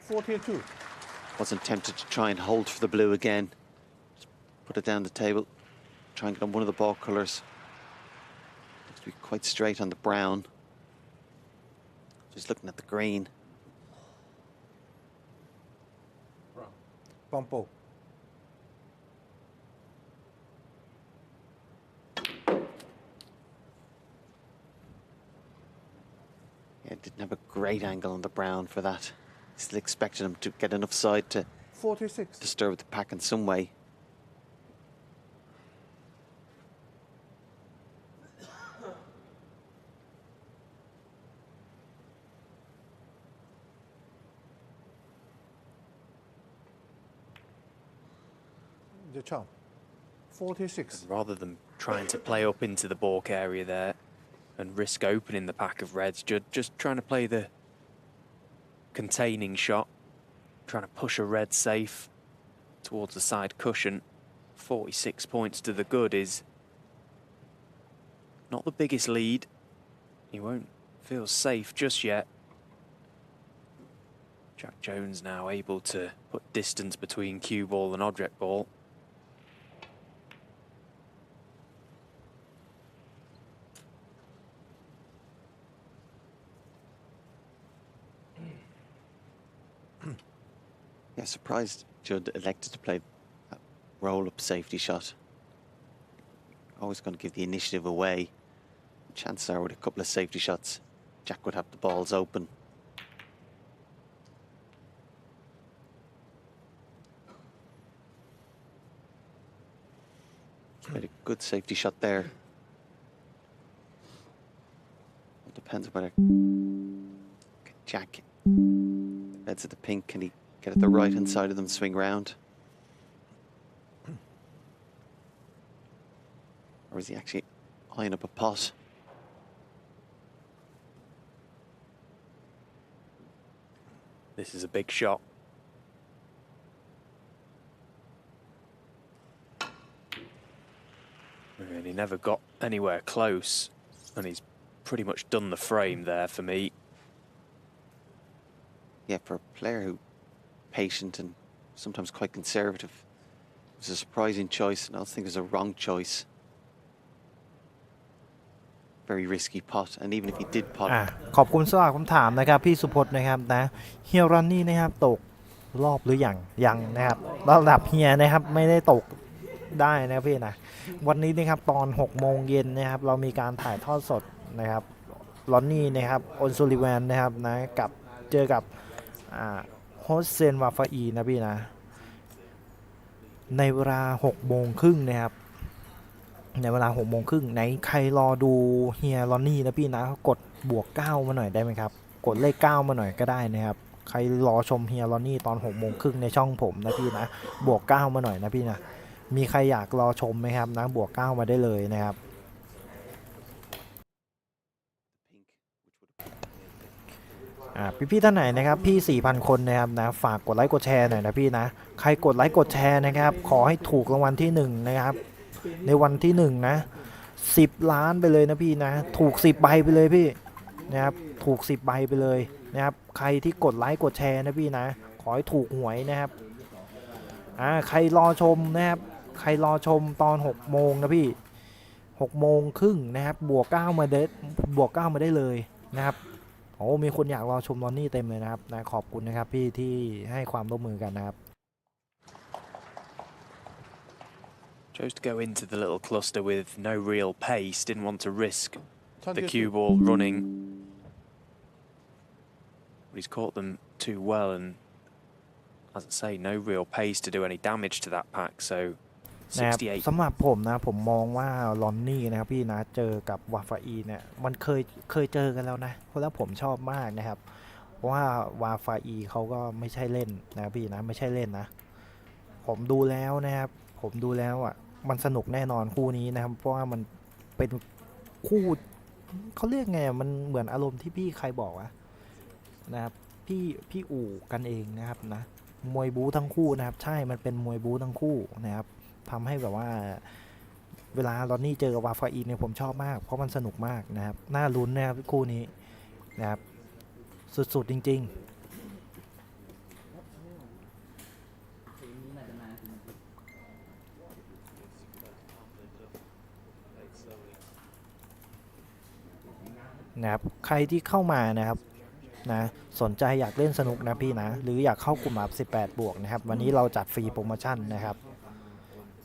42. Wasn't tempted to try and hold for the blue again. Just put it down the table. Try and get on one of the ball colours. Looks to be quite straight on the brown. Just looking at the green. Bumpo. Yeah, didn't have a great angle on the brown for that. Still expected him to get enough side to 46. disturb the pack in some way. The charm. 46. Rather than trying to play up into the balk area there and risk opening the pack of reds, just trying to play the containing shot, trying to push a red safe towards the side cushion. 46 points to the good is not the biggest lead. He won't feel safe just yet. Jack Jones now able to put distance between cue ball and object ball. Yeah, surprised Judd elected to play that roll-up safety shot. Always going to give the initiative away. Chances are with a couple of safety shots, Jack would have the balls open. He's made a good safety shot there. It depends whether Jack heads at the pink, can he get at the right-hand side of them, swing round? Or is he actually eyeing up a pot? This is a big shot. And he never got anywhere close, and he's pretty much done the frame there for me. Yeah, for a player who patient and sometimes quite conservative, it was a surprising choice, and I also think it was a wrong choice. Very risky pot, and even if he did pot ขอบคุณสำหรับคำถามนะครับพี่สุพจน์นะครับนะเฮียรอนนี่นะครับตกรอบหรือยังนะครับระดับเฮียนะครับไม่ได้ตกได้นะพี่นะวันนี้นะครับตอน6 โมงเย็นนะครับเรามีการถ่ายทอดสดนะครับรอนนี่นะครับอนซูลิแวนนะครับนะกับเจอกับโฮสเซนวาฟาอีนะพี่นะในเวลา6 โมงครึ่งนะครับในเวลา6 โมงครึ่งไหนใครรอดูเฮียรอนนี่นะพี่นะกดบวก9มาหน่อยได้ไหมครับกดเลข9มาหน่อยก็ได้นะครับใครรอชมเฮียรอนนี่ตอน6 โมงครึ่งในช่องผมนะพี่นะบวก9มาหน่อยนะพี่นะมีใครอยากรอชมไหมครับนะบวก9มาได้เลยนะครับพี่ท่านไหนนะครับพี่ 4,000 คนนะครับนะฝากกดไลค์กดแชร์หน่อยนะพี่นะใครกดไลค์กดแชร์นะครับขอให้ถูกรางวัลที่1นะครับในวันที่1นะ10 ล้านไปเลยนะพี่นะถูก10 ใบไปเลยพี่นะครับถูก10 ใบไปเลยนะครับใครที่กดไลค์กดแชร์นะพี่นะขอให้ถูกหวยนะครับใครรอชมนะครับใครรอชมตอน6 โมงนะพี่6 โมงครึ่งนะครับบวก9มาได้เลยนะครับโอ้มีคนอยากรอชมรอนนี่เต็มเลยนะครับนะขอบคุณนะครับพี่ที่ให้ความร่วมมือกันนะครับ Chose to go into the little cluster with no real pace, didn't want to risk the cue 22. ball running. But he's caught them too well, and as I say, no real pace to do any damage to that pack. So นะครับ 68. สำหรับผมนะผมมองว่าลอนนี่นะครับพี่นะเจอกับวาฟาอีเนี่ยมันเคยเจอกันแล้วนะเพราะแล้วผมชอบมากนะครับเพราะว่าวาฟาอีเขาก็ไม่ใช่เล่นนะพี่นะไม่ใช่เล่นนะผมดูแล้วนะครับผมดูแล้วอ่ะมันสนุกแน่นอนคู่นี้นะครับเพราะว่ามันเป็นคู่เขาเรียกไงมันเหมือนอารมณ์ที่พี่ใครบอกวะนะครับพี่อู่กันเองนะครับนะมวยบู๊ทั้งคู่นะครับใช่มันเป็นมวยบู๊ทั้งคู่นะครับทำให้แบบว่าเวลาลอนนี่เจอกับวาฟาอีเนี่ยผมชอบมากเพราะมันสนุกมากนะครับน่าลุ้นนะครับคู่นี้นะครับสุดๆจริงๆนะครับใครที่เข้ามานะครับนะสนใจอยากเล่นสนุกนะพี่นะหรืออยากเข้ากลุ่มอัพ18 บวกนะครับวันนี้เราจัดฟรีโปรโมชั่นนะครับ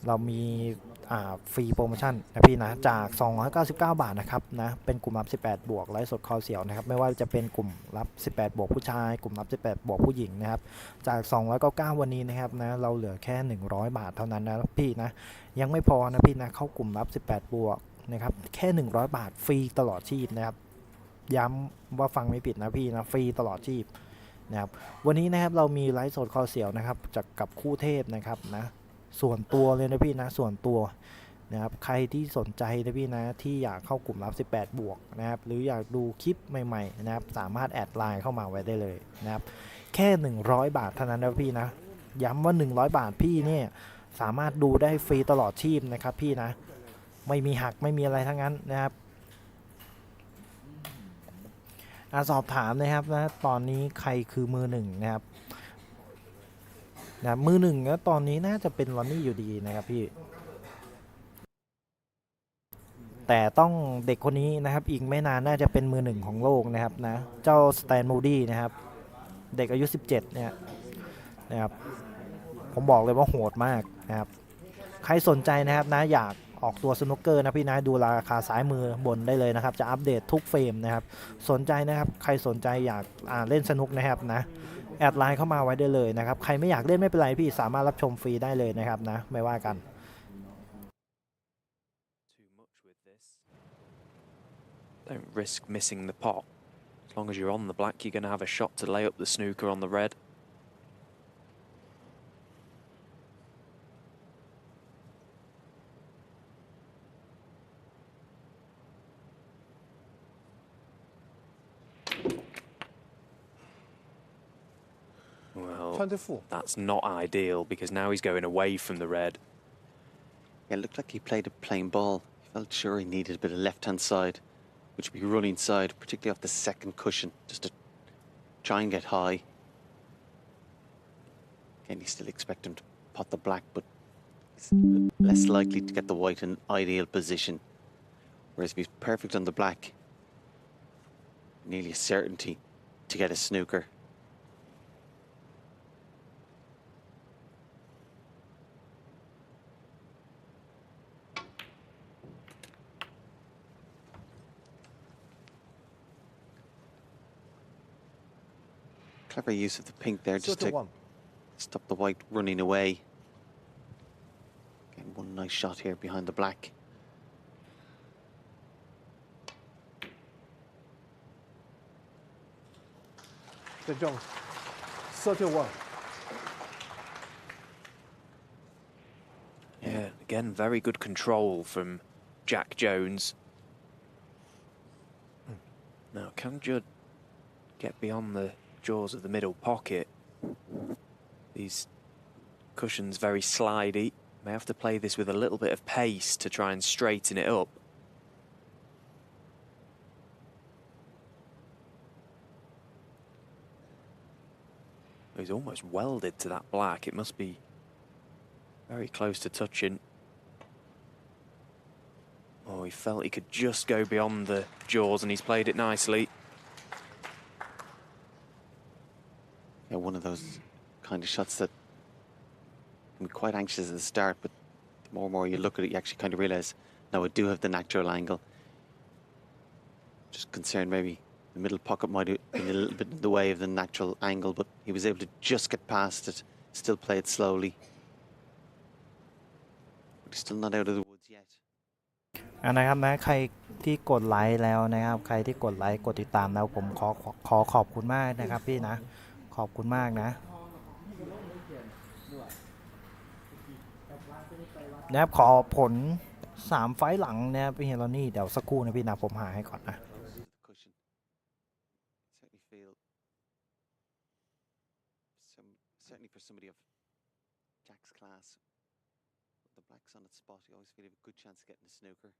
เรามีฟรีโปรโมชั่นนะพี่นะจาก299 บาทนะครับนะเป็นกลุ่มรับ18 บวกไลฟ์สดคอเสียวนะครับไม่ว่าจะเป็นกลุ่มรับ18 บวกผู้ชายกลุ่มรับ18 บวกผู้หญิงนะครับจาก299วันนี้นะครับนะเราเหลือแค่100 บาทเท่านั้นนะพี่นะยังไม่พอนะพี่นะเข้ากลุ่มรับ18 บวกนะครับแค่100 บาทฟรีตลอดชีพนะครับย้ำว่าฟังไม่ผิดนะพี่นะฟรีตลอดชีพนะครับวันนี้นะครับเรามีไลฟ์สดคอเสียวนะครับจากกับคู่เทพนะครับนะส่วนตัวเลยนะพี่นะส่วนตัวนะครับใครที่สนใจนะพี่นะที่อยากเข้ากลุ่มรับ18 บวกนะครับหรืออยากดูคลิปใหม่ๆนะครับสามารถแอดไลน์เข้ามาไว้ได้เลยนะครับแค่100 บาทเท่านั้นนะพี่นะย้ำว่า100 บาทพี่เนี่ยสามารถดูได้ฟรีตลอดชีพนะครับพี่นะไม่มีหักไม่มีอะไรทั้งนั้นนะครับสอบถามนะครับนะตอนนี้ใครคือมือหนึ่งนะครับนะมือหนึ่งแล้วตอนนี้น่าจะเป็นลอนนี่อยู่ดีนะครับพี่แต่ต้องเด็กคนนี้นะครับอีกไม่นานน่าจะเป็นมือหนึ่งของโลกนะครับนะเจ้าสแตนมูดี้นะครับเด็กอายุ17เนี่ยนะครับผมบอกเลยว่าโหดมากนะครับใครสนใจนะครับนะอยากออกตัวสนุกเกอร์นะพี่นะดูราคาซ้ายมือบนได้เลยนะครับจะอัปเดตทุกเฟรมนะครับสนใจนะครับใครสนใจอยากเล่นสนุกนะครับนะแอดไลน์เข้ามาไว้ได้เลยนะครับใครไม่อยากเล่นไม่เป็นไรพี่สามารถรับชมฟรีได้เลยนะครับนะไม่ว่ากัน Don't risk missing the pot. As long as you're on the black, you're going to have a shot to lay up the snooker on the red. Well, 24. that's not ideal because now he's going away from the red. Yeah, it looked like he played a plain ball. He felt sure he needed a bit of left-hand side, which would be running side, particularly off the second cushion, just to try and get high. Again, you still expect him to pot the black, but it's less likely to get the white in ideal position. Whereas if he's perfect on the black, nearly a certainty to get a snooker. Clever use of the pink there just to stop the white running away. Again, one nice shot here behind the black. The Jones, 31. Yeah, again, very good control from Jack Jones. Now, can Judd get beyond the jaws of the middle pocket? These cushions very slidey. May have to play this with a little bit of pace to try and straighten it up. He's almost welded to that black. It must be very close to touching. Oh, he felt he could just go beyond the jaws and he's played it nicely. Yeah, one of those kind of shots that can be quite anxious at the start, but the more and more you look at it, you actually kind of realize, now I do have the natural angle. Just concerned maybe the middle pocket might have been a little bit in the way of the natural angle, but he was able to just get past it still play it slowly. But he's still not out of the woods yet. นะครับนะใครที่กดไลค์แล้วนะครับใครที่กดไลค์กดติดตามแล้วผมขอบคุณมากนะครับพี่นะขอบคุณมากนะครับขอผล3 ไฟล์หลังนะครับพี่เฮโรนี่เดี๋ยวสักครู่นะพี่นะผมหาให้ก่อนนะ Cushion. Certainly feel certainly for somebody of Jack's class, with the blacks on its spot, you always feel you have a good chance of getting a snooker.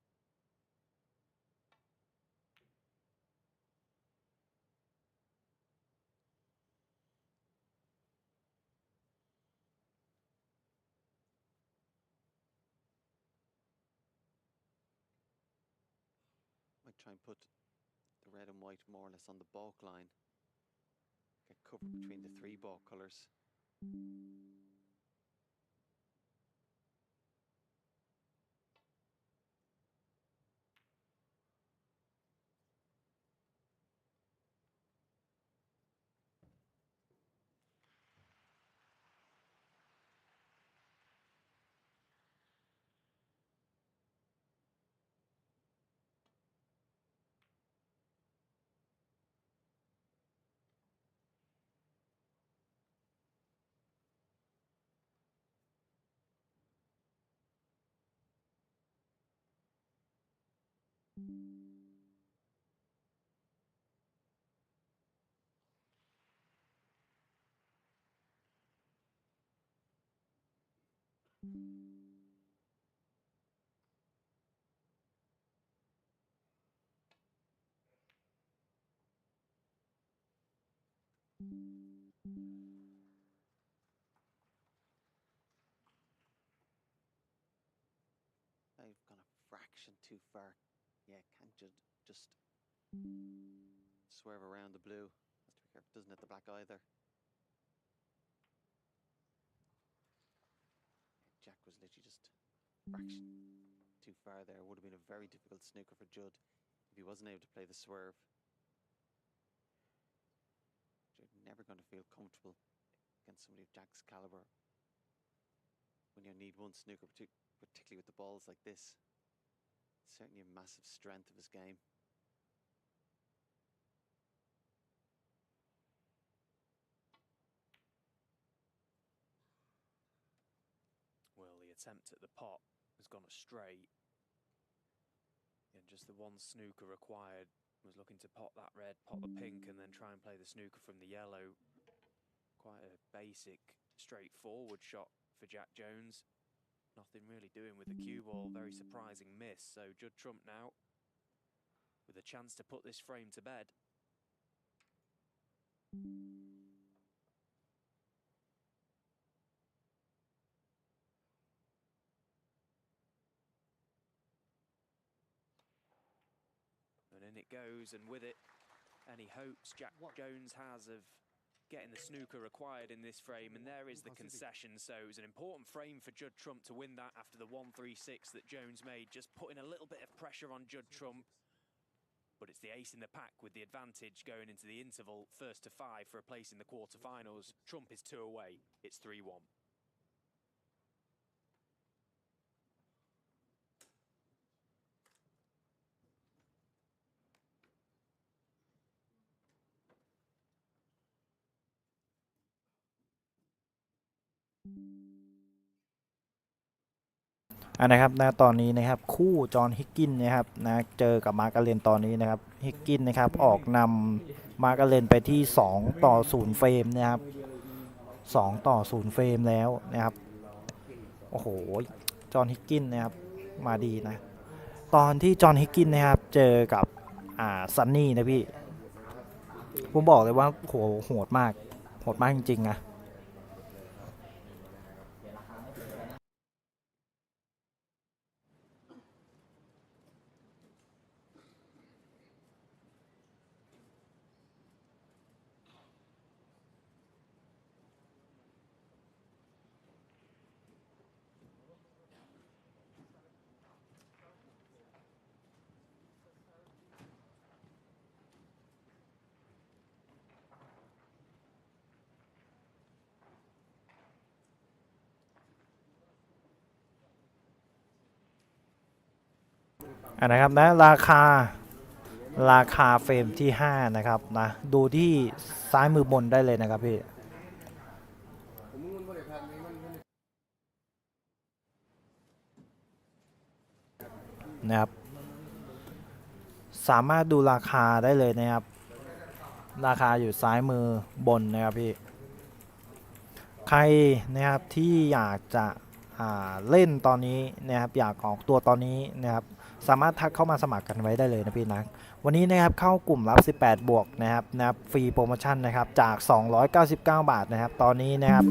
Might try and put the red and white more or less on the balk line. Get cover between the 3 balk colours. I've gone a fraction too far. Yeah, can't just swerve around the blue. Has to be careful, doesn't hit the black either. Jack was literally just a fraction too far there. Would have been a very difficult snooker for Judd if he wasn't able to play the swerve. Judd never going to feel comfortable against somebody of Jack's caliber when you need one snooker, particularly with the balls like this. Certainly a massive strength of his game. Well, the attempt at the pot has gone astray. And just the one snooker required was looking to pot that red, pot the pink, and then try and play the snooker from the yellow. Quite a basic, straightforward shot for Jack Jones. Nothing really doing with the cue ball. Very surprising miss. So Judd Trump now with a chance to put this frame to bed. And in it goes, and with it, any hopes Jack Jones has of getting the snooker required in this frame, and there is the concession. So it was an important frame for Judd Trump to win that after the 1-3-6 that Jones made, just putting a little bit of pressure on Judd Trump. But it's the ace in the pack with the advantage going into the interval, 1st to 5 for a place in the quarterfinals. Trump is 2 away. It's 3-1.นะครับนะตอนนี้นะครับคู่จอห์นฮิกกินนะครับนะเจอกับมาร์กาเรนตอนนี้นะครับฮิกกินนะครับออกนำมาร์กาเรนไปที่2-0เฟรมนะครับ2-0เฟรมแล้วนะครับโอ้โหจอห์นฮิกกินนะครับมาดีนะตอนที่จอห์นฮิกกินนะครับเจอกับซันนี่นะพี่ผมบอกเลยว่าโหดมากจริงๆนะ นะครับนะราคาเฟรมที่5นะครับนะดูที่ซ้ายมือบนได้เลยนะครับพี่นะครับสามารถดูราคาได้เลยนะครับราคาอยู่ซ้ายมือบนนะครับพี่ใครนะครับที่อยากจะเล่นตอนนี้นะครับอยากออกตัวตอนนี้นะครับสามารถทักเข้ามาสมัครกันไว้ได้เลยนะพี่นะวันนี้นะครับเข้ากลุ่มรับ18บวกนะครับฟรีโปรโมชั่นนะครับจาก299 บาทนะครับตอนนี้นะครับ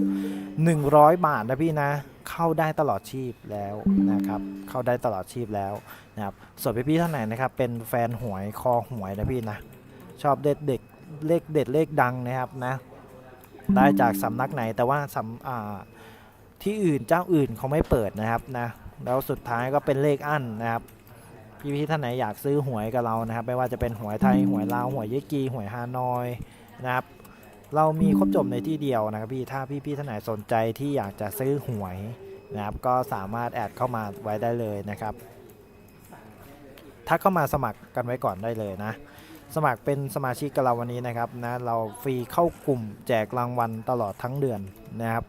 100 บาทนะพี่นะเข้าได้ตลอดชีพแล้วนะครับเข้าได้ตลอดชีพแล้วนะครับส่วนพี่ๆท่านไหนนะครับเป็นแฟนหวยคอหวยนะพี่นะชอบเลขเด็ดเลขดังนะครับนะได้จากสำนักไหนแต่ว่าที่อื่นเจ้าอื่นเขาไม่เปิดนะครับนะแล้วสุดท้ายก็เป็นเลขอั้นนะครับพี่ท่านไหนอยากซื้อหวยกับเรานะครับไม่ว่าจะเป็นหวยไทยหวยลาวหวยเยกีหวยฮานอยนะครับเรามีครบจบในที่เดียวนะครับพี่ถ้าพี่ท่านไหนสนใจที่อยากจะซื้อหวยนะครับก็สามารถแอดเข้ามาไว้ได้เลยนะครับถ้าเข้ามาสมัครกันไว้ก่อนได้เลยนะสมัครเป็นสมาชิกกับเราวันนี้นะครับนะเราฟรีเข้ากลุ่มแจกรางวัลตลอดทั้งเดือนนะครับ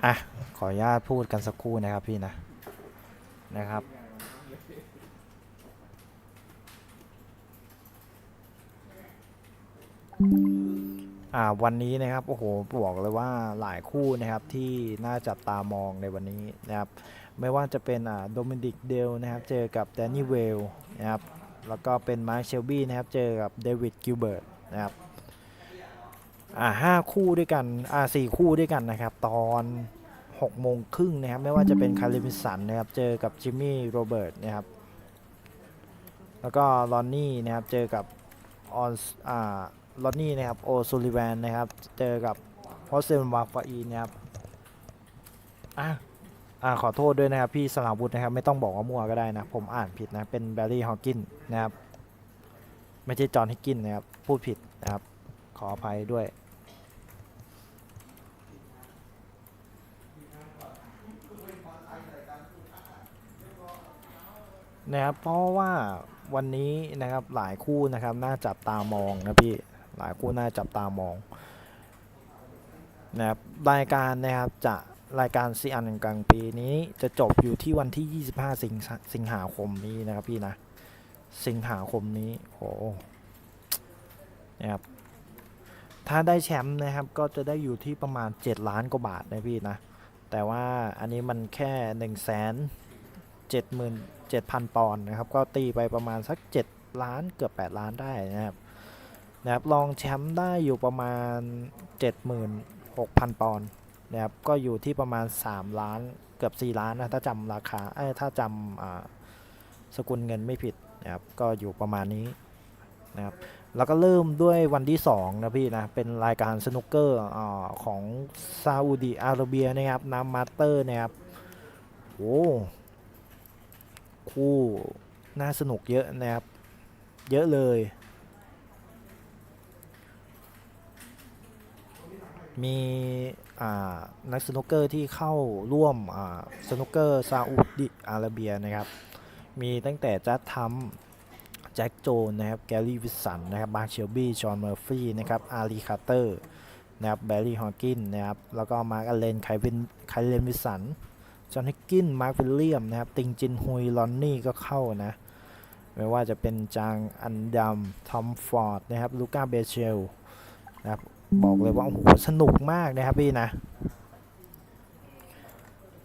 อ่ะขออนุญาตพูดกันสักครู่นะครับพี่นะครับวันนี้นะครับโอ้โหบอกเลยว่าหลายคู่นะครับที่น่าจับตามองในวันนี้นะครับไม่ว่าจะเป็นโดมินิกเดลนะครับเจอกับแดนนี่เวลนะครับแล้วก็เป็นมาร์คเชลบี้นะครับเจอกับเดวิดกิลเบิร์ตนะครับ5 คู่ด้วยกัน4 คู่ด้วยกันนะครับตอน6 โมงครึ่งนะครับไม่ว่าจะเป็นคาริมิสันนะครับเจอกับจิมมี่โรเบิร์ตนะครับแล้วก็ลอนนี่นะครับเจอกับลอนนี่นะครับโอซูลิแวนนะครับเจอกับฮอสเซนวาฟาอีนะครับขอโทษด้วยนะครับพี่สลาวุธนะครับไม่ต้องบอกว่ามั่วก็ได้นะผมอ่านผิดนะเป็นแบร์รี่ฮอว์กินนะครับไม่ใช่จอห์นฮิกกินนะครับพูดผิดนะครับขออภัยด้วยนะครับเพราะว่าวันนี้นะครับหลายคู่นะครับน่าจับตามองนะพี่หลายคู่น่าจับตามองนะครับรายการนะครับจะรายการซีอันกลางปีนี้จะจบอยู่ที่วันที่25 สิงหาคมนี้นะครับพี่นะสิงหาคมนี้โอ้นะครับถ้าได้แชมป์นะครับก็จะได้อยู่ที่ประมาณ7 ล้านกว่าบาทนะพี่นะแต่ว่าอันนี้มันแค่ 177,000 ปอนด์นะครับก็ตีไปประมาณสัก7 ล้านเกือบ8 ล้านได้นะครับรองแชมป์ได้อยู่ประมาณ 76,000 ปอนด์นะครับก็อยู่ที่ประมาณ3 ล้านเกือบ4 ล้านนะถ้าจำราคาถ้าจำสกุลเงินไม่ผิดนะครับก็อยู่ประมาณนี้นะครับแล้วก็เริ่มด้วยวันที่2นะพี่นะเป็นรายการสนุกเกอร์ของซาอุดิอาระเบียนะครับน้ำมาสเตอร์นะครับโอ้คู่น่าสนุกเยอะนะครับเยอะเลยมีนักสนุกเกอร์ที่เข้าร่วมสนุกเกอร์ซาอุดิอาระเบียนะครับมีตั้งแต่จัดทำแจ็คโจนนะครับแกรี่วิสสันนะครับมาร์คเชลบี้จอห์นเมอร์ฟี่นะครับอารีคาร์เตอร์นะครับแบร์รี่ฮอว์กินนะครับแล้วก็มาร์คอเลนไคเลนวิสสันจอห์นฮิกกินมาร์ควิลเลียมนะครับติงจินฮุยลอนนี่ก็เข้านะไม่ว่าจะเป็นจางอันดัมทอมฟอร์ดนะครับลูก้าเบเชลนะครับบอกเลยว่าโอ้โหสนุกมากนะครับพี่นะ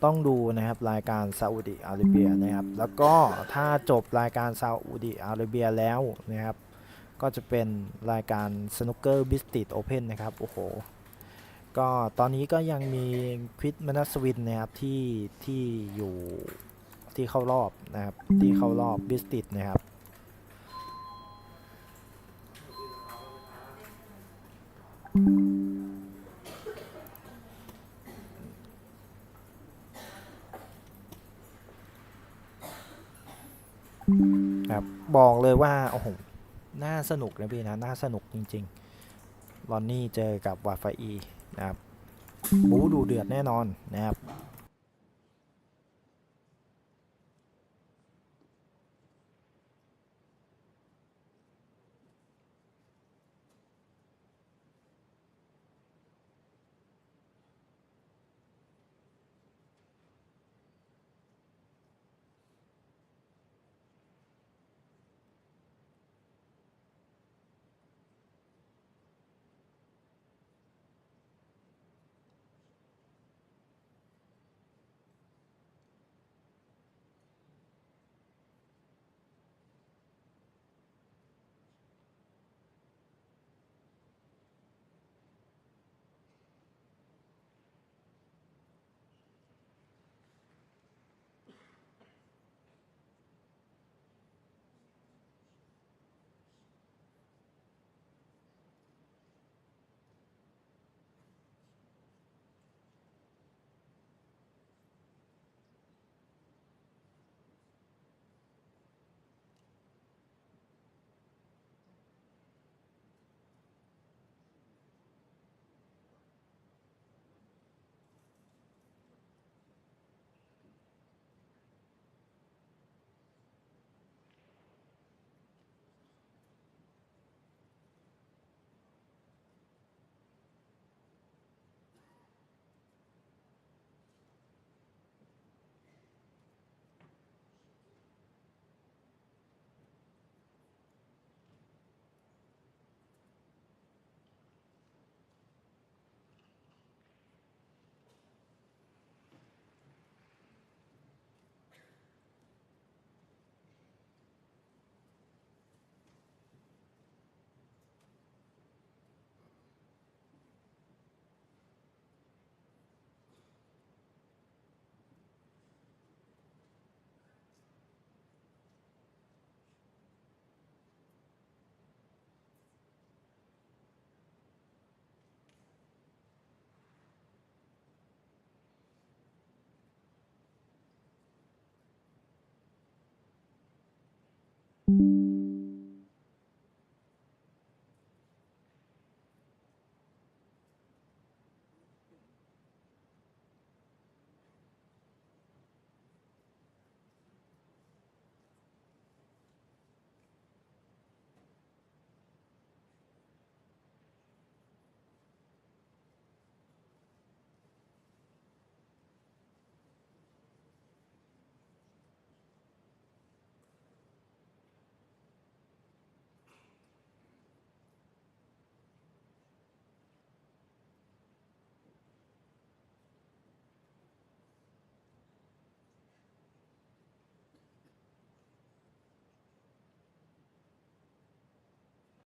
ต้องดูนะครับรายการซาอุดิอาระเบียนะครับแล้วก็ถ้าจบรายการซาอุดิอาระเบียแล้วนะครับก็จะเป็นรายการสนุกเกอร์บิสติดโอเพนนะครับโอ้โหก็ตอนนี้ก็ยังมีควิดมนัสวินนะครับที่อยู่ที่เข้ารอบนะครับที่เข้ารอบบิสติดนะครับครับบอกเลยว่าโอ้โหน่าสนุกนะพี่นะน่าสนุกจริงๆลอนนี่เจอกับวาฟาอีนะครับบู๊ดูเดือดแน่นอนนะครับ